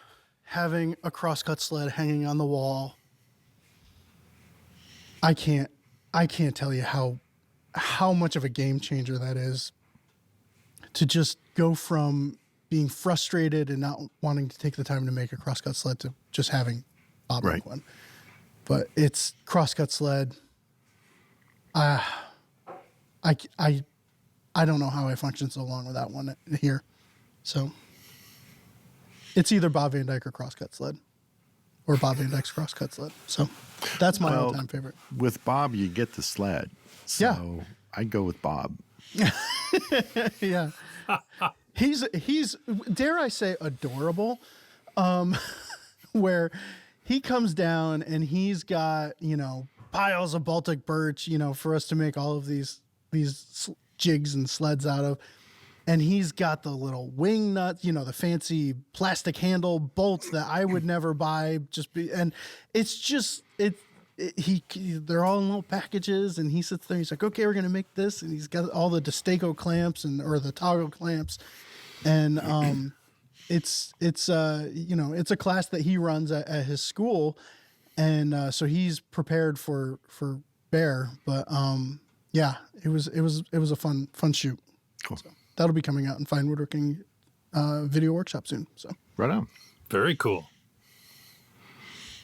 having a crosscut sled hanging on the wall, I can't tell you how much of a game changer that is, to just go from being frustrated and not wanting to take the time to make a crosscut sled to just having Bob make one. But it's crosscut sled. I don't know how I functioned so long without one here. So it's either Bob Van Dyke or crosscut sled, or Bob Van Dyke's crosscut sled. So that's my all-time favorite. With Bob, you get the sled. So I'd go with Bob. Yeah. He's dare I say adorable, where he comes down and he's got, piles of Baltic birch, for us to make all of these jigs and sleds out of. And he's got the little wing nuts, the fancy plastic handle bolts that I would never buy. And it's just, they're all in little packages, and he sits there. He's like, okay, we're going to make this. And he's got all the Destaco clamps or the toggle clamps. And, it's a class that he runs at his school. And, so he's prepared for bear, but, yeah, it was a fun shoot. Cool. So that'll be coming out in Fine Woodworking video workshop soon. So right on. Very cool.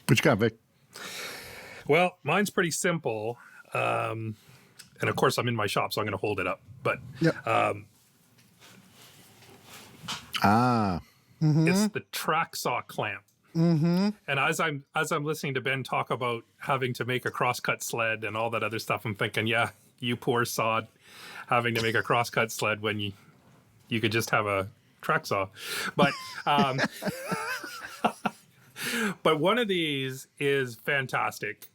What you got, Vic? Well, mine's pretty simple. And of course I'm in my shop, so I'm going to hold it up, but, yep. It's the track saw clamp. Mm-hmm. And as I'm listening to Ben talk about having to make a crosscut sled and all that other stuff, I'm thinking, yeah, you poor sod, having to make a crosscut sled when you could just have a track saw. But but one of these is fantastic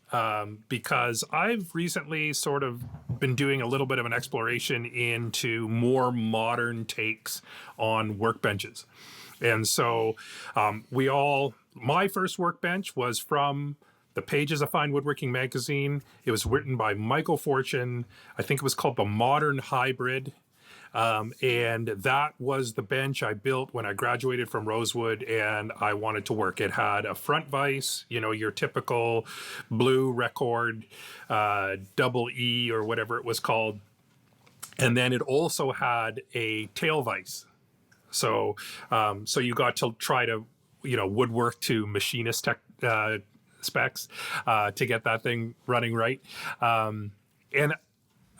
because I've recently sort of been doing a little bit of an exploration into more modern takes on workbenches. And so my first workbench was from the pages of Fine Woodworking magazine. It was written by Michael Fortune. I think it was called the Modern Hybrid. And that was the bench I built when I graduated from Rosewood and I wanted to work. It had a front vise, your typical blue record, double E or whatever it was called. And then it also had a tail vise. So you got to try to, woodwork to machinist specs to get that thing running right. And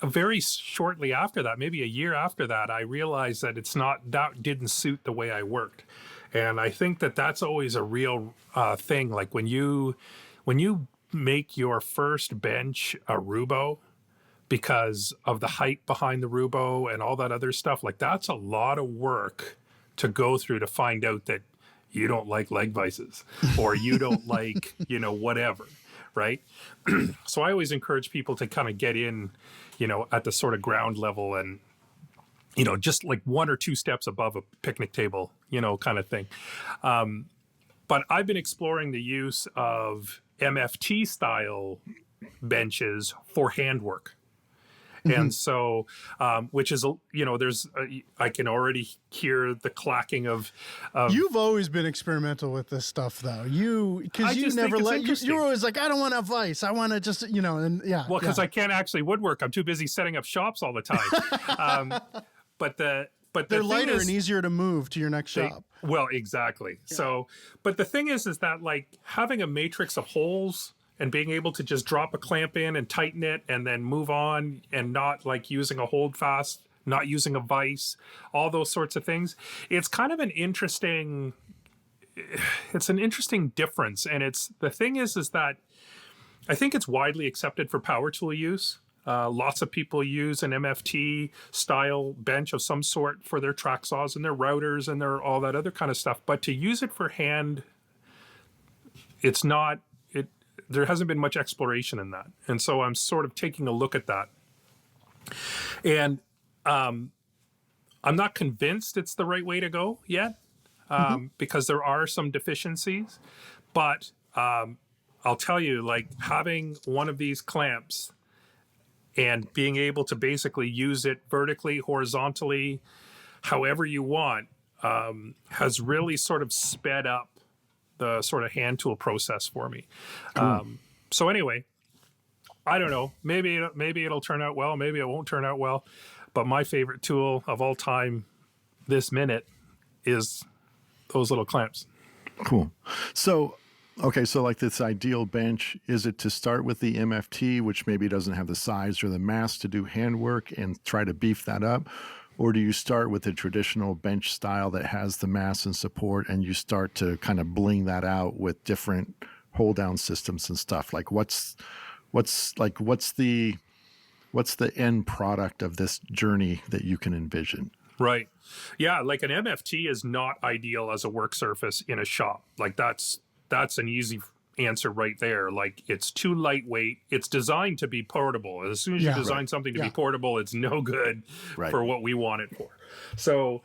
very shortly after that, maybe a year after that, I realized that that didn't suit the way I worked. And I think that that's always a real thing. Like when you make your first bench a Rubo, because of the height behind the Rubo and all that other stuff, like that's a lot of work to go through to find out that you don't like leg vices or you don't like, whatever, right? So I always encourage people to kind of get in, at the sort of ground level and, just like one or two steps above a picnic table, kind of thing. But I've been exploring the use of MFT style benches for handwork. And so, which is, I can already hear the clacking of. You've always been experimental with this stuff, though. Because you never you're always like, I don't want a vise. I want to just, and yeah. Well, because I can't actually woodwork. I'm too busy setting up shops all the time. But they're lighter and easier to move to your next shop. Well, exactly. Yeah. So, but the thing is that like having a matrix of holes and being able to just drop a clamp in and tighten it and then move on and not like using a hold fast, not using a vise, all those sorts of things. It's kind of an interesting difference. And the thing is that I think it's widely accepted for power tool use. Lots of people use an MFT style bench of some sort for their track saws and their routers and their all that other kind of stuff. But to use it for hand, there hasn't been much exploration in that. And so I'm sort of taking a look at that. And I'm not convinced it's the right way to go yet because there are some deficiencies. But I'll tell you, like having one of these clamps and being able to basically use it vertically, horizontally, however you want, has really sort of sped up the sort of hand tool process for me. Cool. So anyway, I don't know. Maybe it'll turn out well. Maybe it won't turn out well. But my favorite tool of all time this minute is those little clamps. Cool. So, okay, so like this ideal bench, is it to start with the MFT, which maybe doesn't have the size or the mass to do handwork and try to beef that up? Or do you start with the traditional bench style that has the mass and support and you start to kind of bling that out with different hold down systems and stuff? Like what's the end product of this journey that you can envision? Right. Yeah, like an MFT is not ideal as a work surface in a shop. Like that's an easy answer right there. Like it's too lightweight. It's designed to be portable. As soon as you Yeah. design something to be portable, it's no good Right. for what we want it for. So,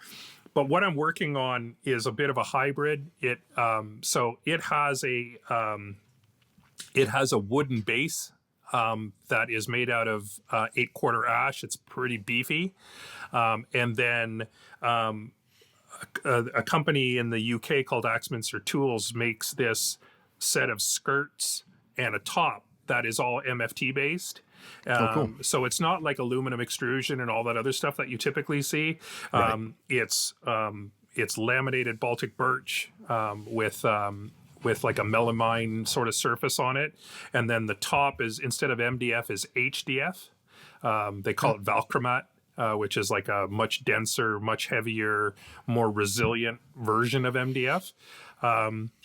but what I'm working on is a bit of a hybrid. So it has a wooden base that is made out of 8-quarter ash. It's pretty beefy. And then a company in the UK called Axminster Tools makes this set of skirts and a top that is all MFT based. Cool. So it's not like aluminum extrusion and all that other stuff that you typically see. Right. It's laminated Baltic birch with like a melamine sort of surface on it, and then the top is, instead of MDF, is HDF. They call it Valchromat, which is like a much denser, much heavier, more resilient version of MDF.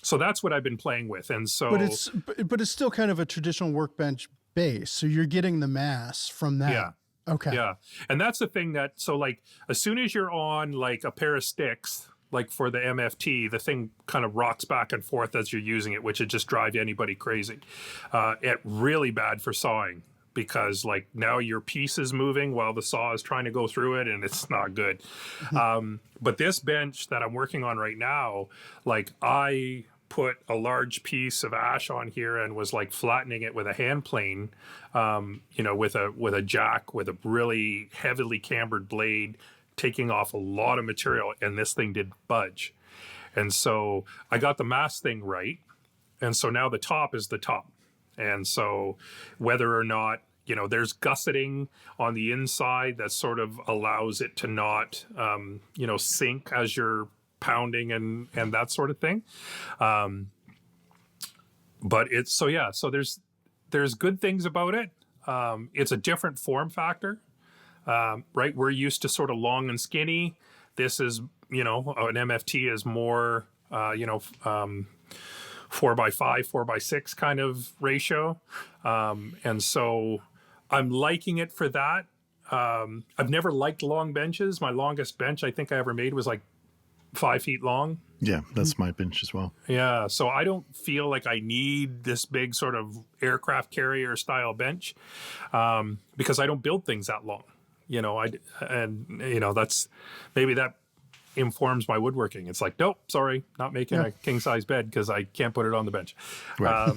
So that's what I've been playing with, and so. But it's still kind of a traditional workbench base, so you're getting the mass from that. Yeah. Okay. Yeah, and that's the thing that, so like as soon as you're on like a pair of sticks, like for the MFT, the thing kind of rocks back and forth as you're using it, which would just drive anybody crazy. It really bad for sawing, because like now your piece is moving while the saw is trying to go through it, and it's not good. But this bench that I'm working on right now, like I put a large piece of ash on here and was like flattening it with a hand plane, with a jack with a really heavily cambered blade, taking off a lot of material, and this thing did budge. And so I got the mass thing right, and so now the top is the top. And so whether or not, there's gusseting on the inside that sort of allows it to not, sink as you're pounding and that sort of thing. But so there's good things about it. It's a different form factor. Right, we're used to sort of long and skinny. This is, an MFT is more, 4x5, 4x6 kind of ratio. And so I'm liking it for that. I've never liked long benches. My longest bench I think I ever made was like 5 feet long. Yeah, that's my bench as well. Yeah, so I don't feel like I need this big sort of aircraft carrier style bench, because I don't build things that long. That's maybe that informs my woodworking. It's like, nope, sorry, not making a king size bed because I can't put it on the bench. Right.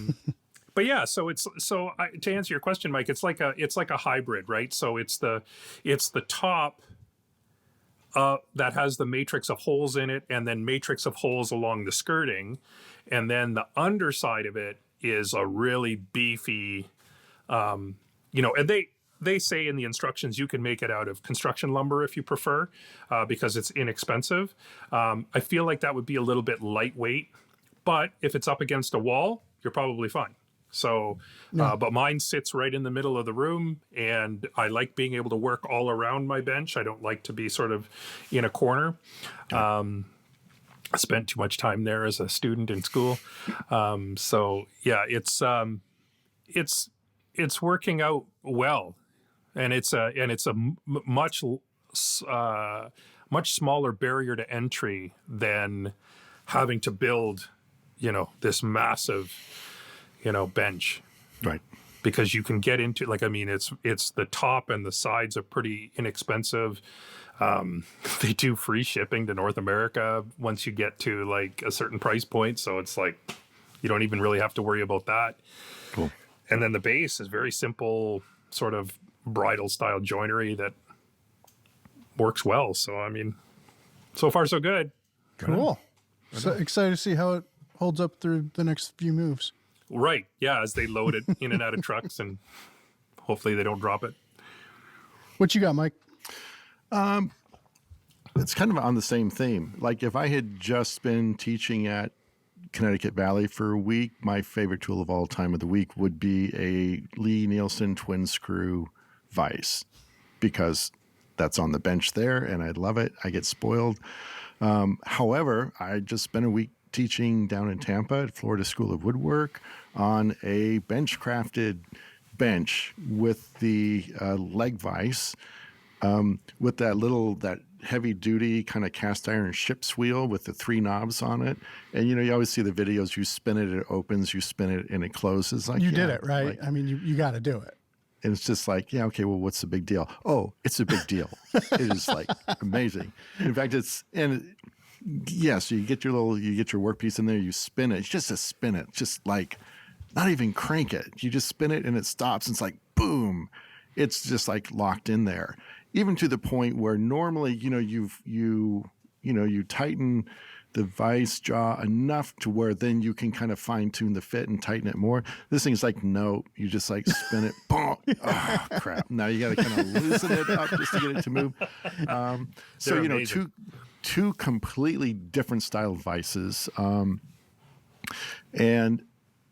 But yeah, to answer your question, Mike, it's like a hybrid, right? So it's the top that has the matrix of holes in it, and then matrix of holes along the skirting, and then the underside of it is a really beefy, and they say in the instructions you can make it out of construction lumber if you prefer, because it's inexpensive. I feel like that would be a little bit lightweight, but if it's up against a wall, you're probably fine. So, but mine sits right in the middle of the room, and I like being able to work all around my bench. I don't like to be sort of in a corner. I spent too much time there as a student in school. So yeah, it's working out well. And it's a much smaller barrier to entry than having to build, this massive, bench. Right. Because you can get into it's the top and the sides are pretty inexpensive. They do free shipping to North America once you get to like a certain price point. So it's like you don't even really have to worry about that. Cool. And then the base is very simple, sort of bridal style joinery that works well. So so far so good. Cool. So excited to see how it holds up through the next few moves. Right. Yeah, as they load it in and out of trucks, and hopefully they don't drop it. What you got, Mike? It's kind of on the same theme. Like if I had just been teaching at Connecticut Valley for a week, my favorite tool of all time of the week would be a Lee Nielsen twin screw vise, because that's on the bench there and I love it. I get spoiled. However, I just spent a week teaching down in Tampa at Florida School of Woodwork on a bench crafted bench with the leg vise, with that heavy duty kind of cast iron ship's wheel with the 3 knobs on it. And, you always see the videos, you spin it, it opens, you spin it and it closes. Like, you did it, right? I mean, you got to do it. And it's just like, yeah, okay, well, what's the big deal? Oh, it's a big deal. It is like amazing. In fact, so you get your workpiece in there, you spin it. It's just a spin it, just like not even crank it. You just spin it and it stops. And it's like, boom. It's just like locked in there. Even to the point where normally, you tighten the vise jaw enough to where then you can kind of fine tune the fit and tighten it more. This thing's like, no, you just like spin it. Boom. Oh, crap. Now you got to kind of loosen it up just to get it to move. So, two completely different style vices. And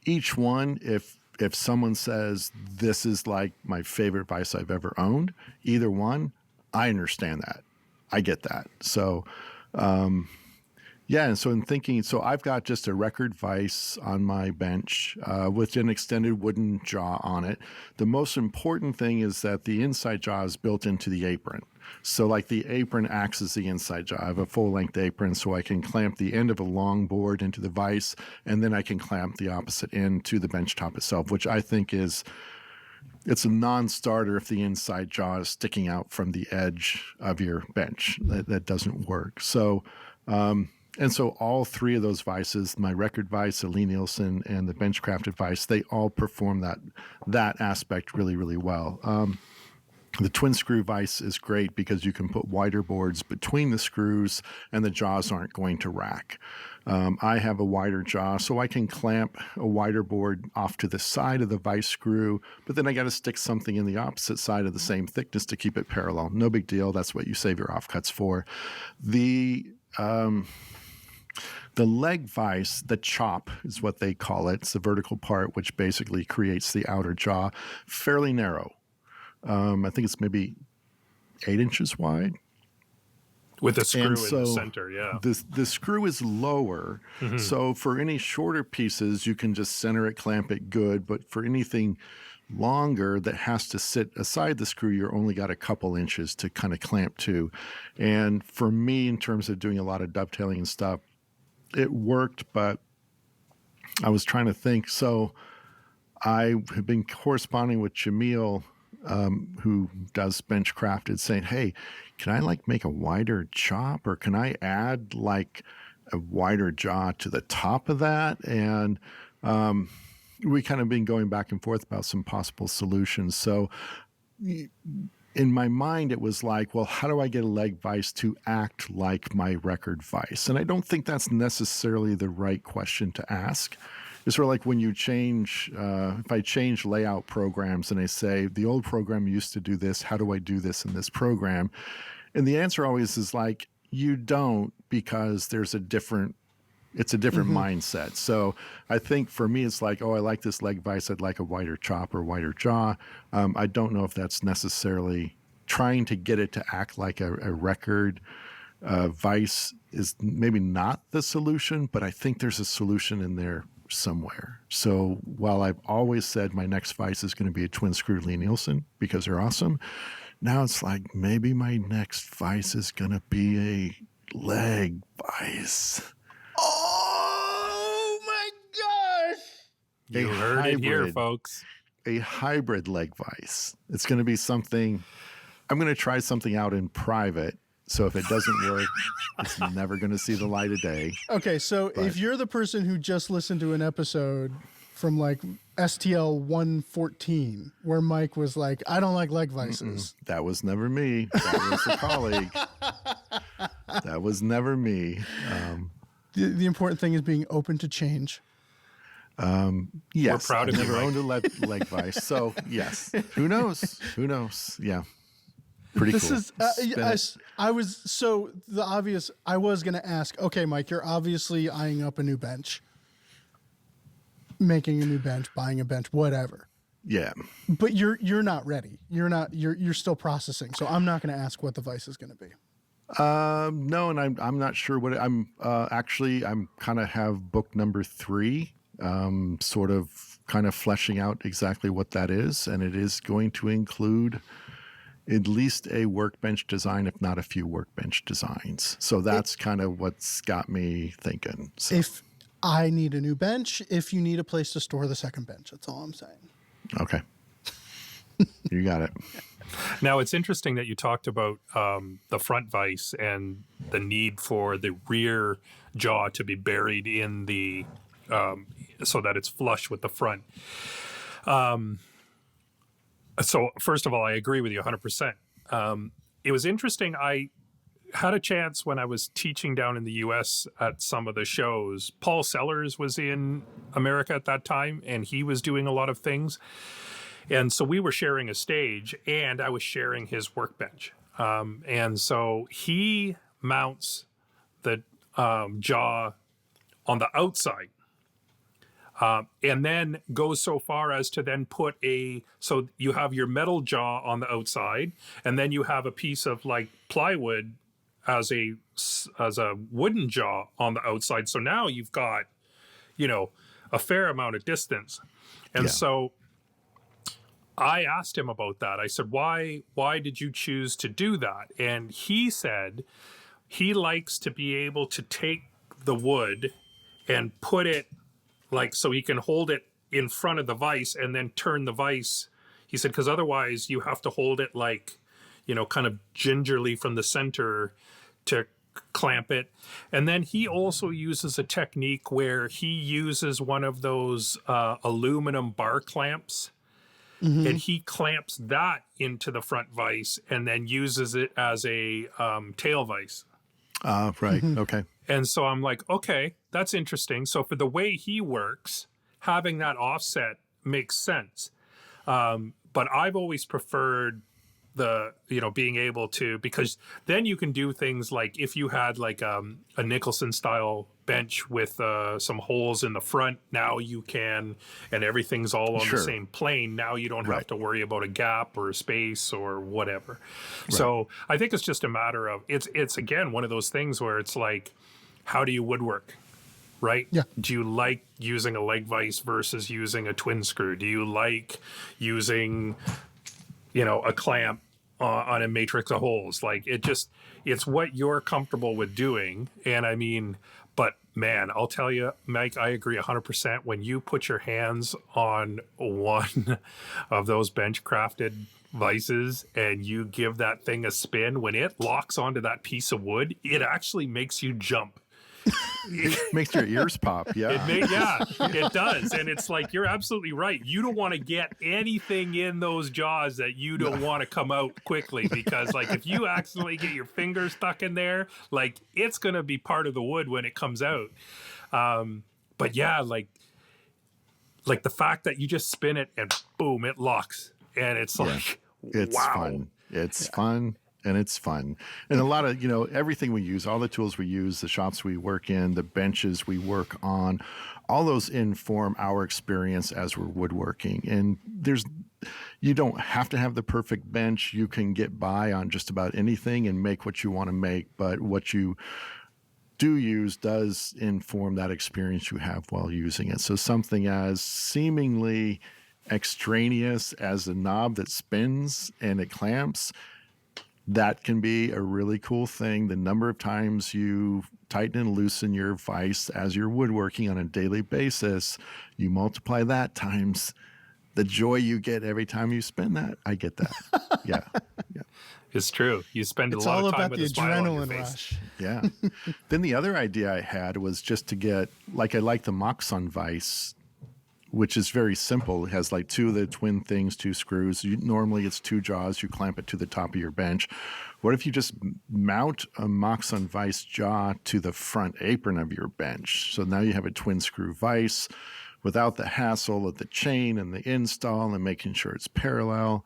each one, if someone says this is like my favorite vise I've ever owned, either one, I understand that. I get that. So, and so in thinking, I've got just a record vise on my bench with an extended wooden jaw on it. The most important thing is that the inside jaw is built into the apron. So like the apron acts as the inside jaw. I have a full-length apron, so I can clamp the end of a long board into the vise, and then I can clamp the opposite end to the bench top itself, which I think it's a non-starter if the inside jaw is sticking out from the edge of your bench. That doesn't work. So, and so all 3 of those vices, my record vise, the Lie-Nielsen, and the bench-crafted vise, they all perform that aspect really, really well. The twin screw vise is great because you can put wider boards between the screws and the jaws aren't going to rack. I have a wider jaw, so I can clamp a wider board off to the side of the vise screw, but then I got to stick something in the opposite side of the same thickness to keep it parallel. No big deal. That's what you save your offcuts for. The leg vise, the chop is what they call it. It's the vertical part, which basically creates the outer jaw, fairly narrow. I think it's maybe 8 inches wide. With a screw in the center, yeah. The screw is lower, so for any shorter pieces, you can just center it, clamp it good. But for anything longer that has to sit aside the screw, you're only got a couple inches to kind of clamp to. And for me, in terms of doing a lot of dovetailing and stuff, it worked, but I was trying to think. So I have been corresponding with Jamil, who does bench crafted, saying, hey, can I like make a wider chop, or can I add like a wider jaw to the top of that? And we kind of been going back and forth about some possible solutions. So in my mind, it was like, well, how do I get a leg vise to act like my record vise? And I don't think that's necessarily the right question to ask. It's sort of like when you change, if I change layout programs and I say, the old program used to do this, how do I do this in this program? And the answer always is like, you don't, because it's a different mindset. So I think for me, it's like, oh, I like this leg vise. I'd like a wider chop or wider jaw. I don't know if that's necessarily trying to get it to act like a record vise is maybe not the solution, but I think there's a solution in there somewhere. So while I've always said my next vise is going to be a twin screw Lie-Nielsen because they're awesome, now it's like maybe my next vise is going to be a leg vise. Oh my gosh! You heard it here, folks. A hybrid leg vise. It's going to be something. I'm going to try something out in private. So if it doesn't work, it's never going to see the light of day. Okay, so if you're the person who just listened to an episode from like STL288 where Mike was like, I don't like leg vises. That was never me. That was a colleague. That was never me. The important thing is being open to change. Yes, we're proud of I've you, never owned a leg vise. So yes, who knows? Who knows? Yeah. Pretty this cool. I was going to ask, okay, Mike, you're obviously eyeing up a new bench, making a new bench, buying a bench, whatever. Yeah. But you're not ready. You're still processing. So I'm not going to ask what the vise is going to be. No, and I'm not sure what I'm kind of have book number 3, sort of kind of fleshing out exactly what that is. And it is going to include at least a workbench design, if not a few workbench designs. So that's kind of what's got me thinking. So. If I need a new bench, if you need a place to store the second bench, that's all I'm saying. Okay. You got it. Now, it's interesting that you talked about the front vise and the need for the rear jaw to be buried in the, so that it's flush with the front. So first of all, I agree with you 100%. It was interesting. I had a chance when I was teaching down in the U.S. at some of the shows. Paul Sellers was in America at that time, and he was doing a lot of things. And so we were sharing a stage, and I was sharing his workbench. And so he mounts the jaw on the outside. And then goes so far as to then put so you have your metal jaw on the outside, and then you have a piece of like plywood as a wooden jaw on the outside. So now you've got, a fair amount of distance. And so I asked him about that. I said, why did you choose to do that? And he said he likes to be able to take the wood and put it so he can hold it in front of the vise and then turn the vise. He said, because otherwise you have to hold it kind of gingerly from the center to clamp it. And then he also uses a technique where he uses one of those aluminum bar clamps, and he clamps that into the front vise and then uses it as a tail vise. Right. Okay. And so I'm like, okay, that's interesting. So for the way he works, having that offset makes sense. But I've always preferred being able to, because then you can do things like if you had like a Nicholson style bench with some holes in the front, now you can, and everything's all on the same plane. Now you don't have to worry about a gap or a space or whatever. Right. So I think it's just a matter of, it's again, one of those things where it's like, how do you woodwork? Right? Yeah. Do you like using a leg vise versus using a twin screw? Do you like using, a clamp on a matrix of holes? Like it's what you're comfortable with doing. And I mean, but man, I'll tell you, Mike, I agree 100%. When you put your hands on one of those bench crafted vises and you give that thing a spin, when it locks onto that piece of wood, it actually makes you jump. It makes your ears pop. Yeah. It does. And it's like, you're absolutely right. You don't want to get anything in those jaws that you don't want to come out quickly, because like if you accidentally get your finger stuck in there, like it's going to be part of the wood when it comes out. But yeah, like the fact that you just spin it and boom, it locks. And it's like, it's wow. fun. It's fun. And it's fun. And a lot of, everything we use, all the tools we use, the shops we work in, the benches we work on, all those inform our experience as we're woodworking. And you don't have to have the perfect bench. You can get by on just about anything and make what you want to make. But what you do use does inform that experience you have while using it. So something as seemingly extraneous as a knob that spins and it clamps, that can be a really cool thing. The number of times you tighten and loosen your vise as you're woodworking on a daily basis, you multiply that times the joy you get every time you spin that. I get that. Yeah. It's true. You spend a lot of time with a smile on your face. Rush. Yeah. Then the other idea I had was just to get, I like the Moxon vise, which is very simple. It has like two of the twin things, two screws. Normally it's two jaws. You clamp it to the top of your bench. What if you just mount a Moxon vise jaw to the front apron of your bench? So now you have a twin screw vise without the hassle of the chain and the install and making sure it's parallel.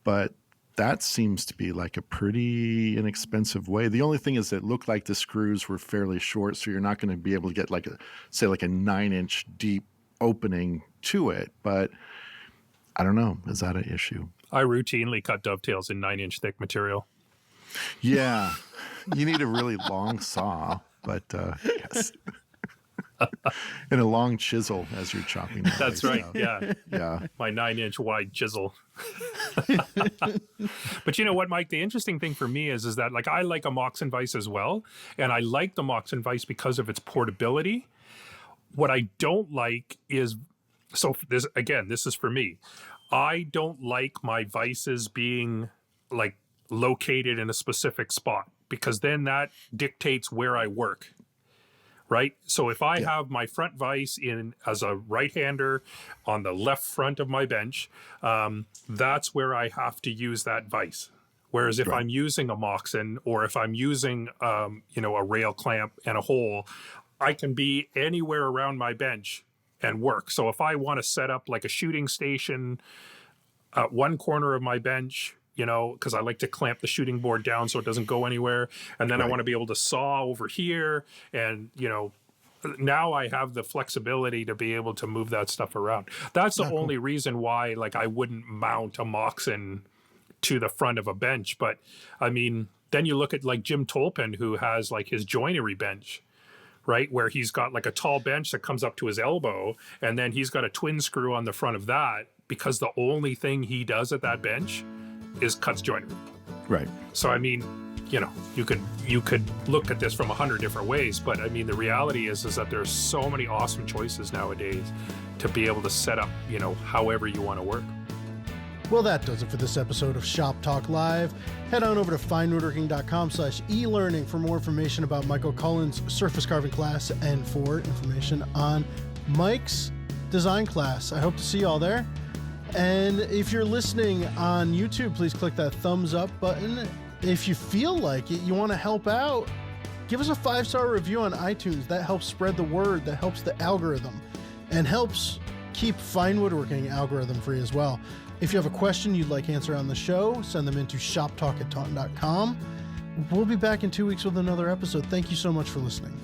But that seems to be like a pretty inexpensive way. The only thing is it looked like the screws were fairly short, so you're not going to be able to get like a 9-inch deep opening to it, but I don't know. Is that an issue? I routinely cut dovetails in 9-inch thick material. Yeah. You need a really long saw, but yes. And a long chisel as you're chopping. That's right. Out. Yeah. Yeah. My 9-inch wide chisel. But you know what, Mike? The interesting thing for me is that like I like a Moxon vise as well. And I like the Moxon vise because of its portability. What I don't like is, so this, again, this is for me. I don't like my vises being like located in a specific spot, because then that dictates where I work. Right. So if I have my front vise in as a right-hander on the left front of my bench, that's where I have to use that vise. Whereas if I'm using a Moxon, or if I'm using, a rail clamp and a hole, I can be anywhere around my bench and work. So if I want to set up like a shooting station at one corner of my bench, because I like to clamp the shooting board down so it doesn't go anywhere. And then I want to be able to saw over here. And, now I have the flexibility to be able to move that stuff around. That's the only reason why, like, I wouldn't mount a Moxon to the front of a bench. But I mean, then you look at like Jim Tolpin, who has like his joinery bench, right? Where he's got like a tall bench that comes up to his elbow. And then he's got a twin screw on the front of that, because the only thing he does at that bench is cuts joinery. Right. So I mean, you could look at this from 100 different ways, but I mean the reality is that there's so many awesome choices nowadays to be able to set up, however you want to work. Well, that does it for this episode of Shop Talk Live. Head on over to finewoodworking.com/elearning for more information about Michael Cullen's surface carving class and for information on Mike's design class. I hope to see you all there. And if you're listening on YouTube, please click that thumbs up button. If you feel like it, you want to help out, give us a 5-star review on iTunes. That helps spread the word, that helps the algorithm, and helps keep Fine Woodworking algorithm free as well. If you have a question you'd like answered on the show, send them into shoptalk@taunton.com. We'll be back in 2 weeks with another episode. Thank you so much for listening.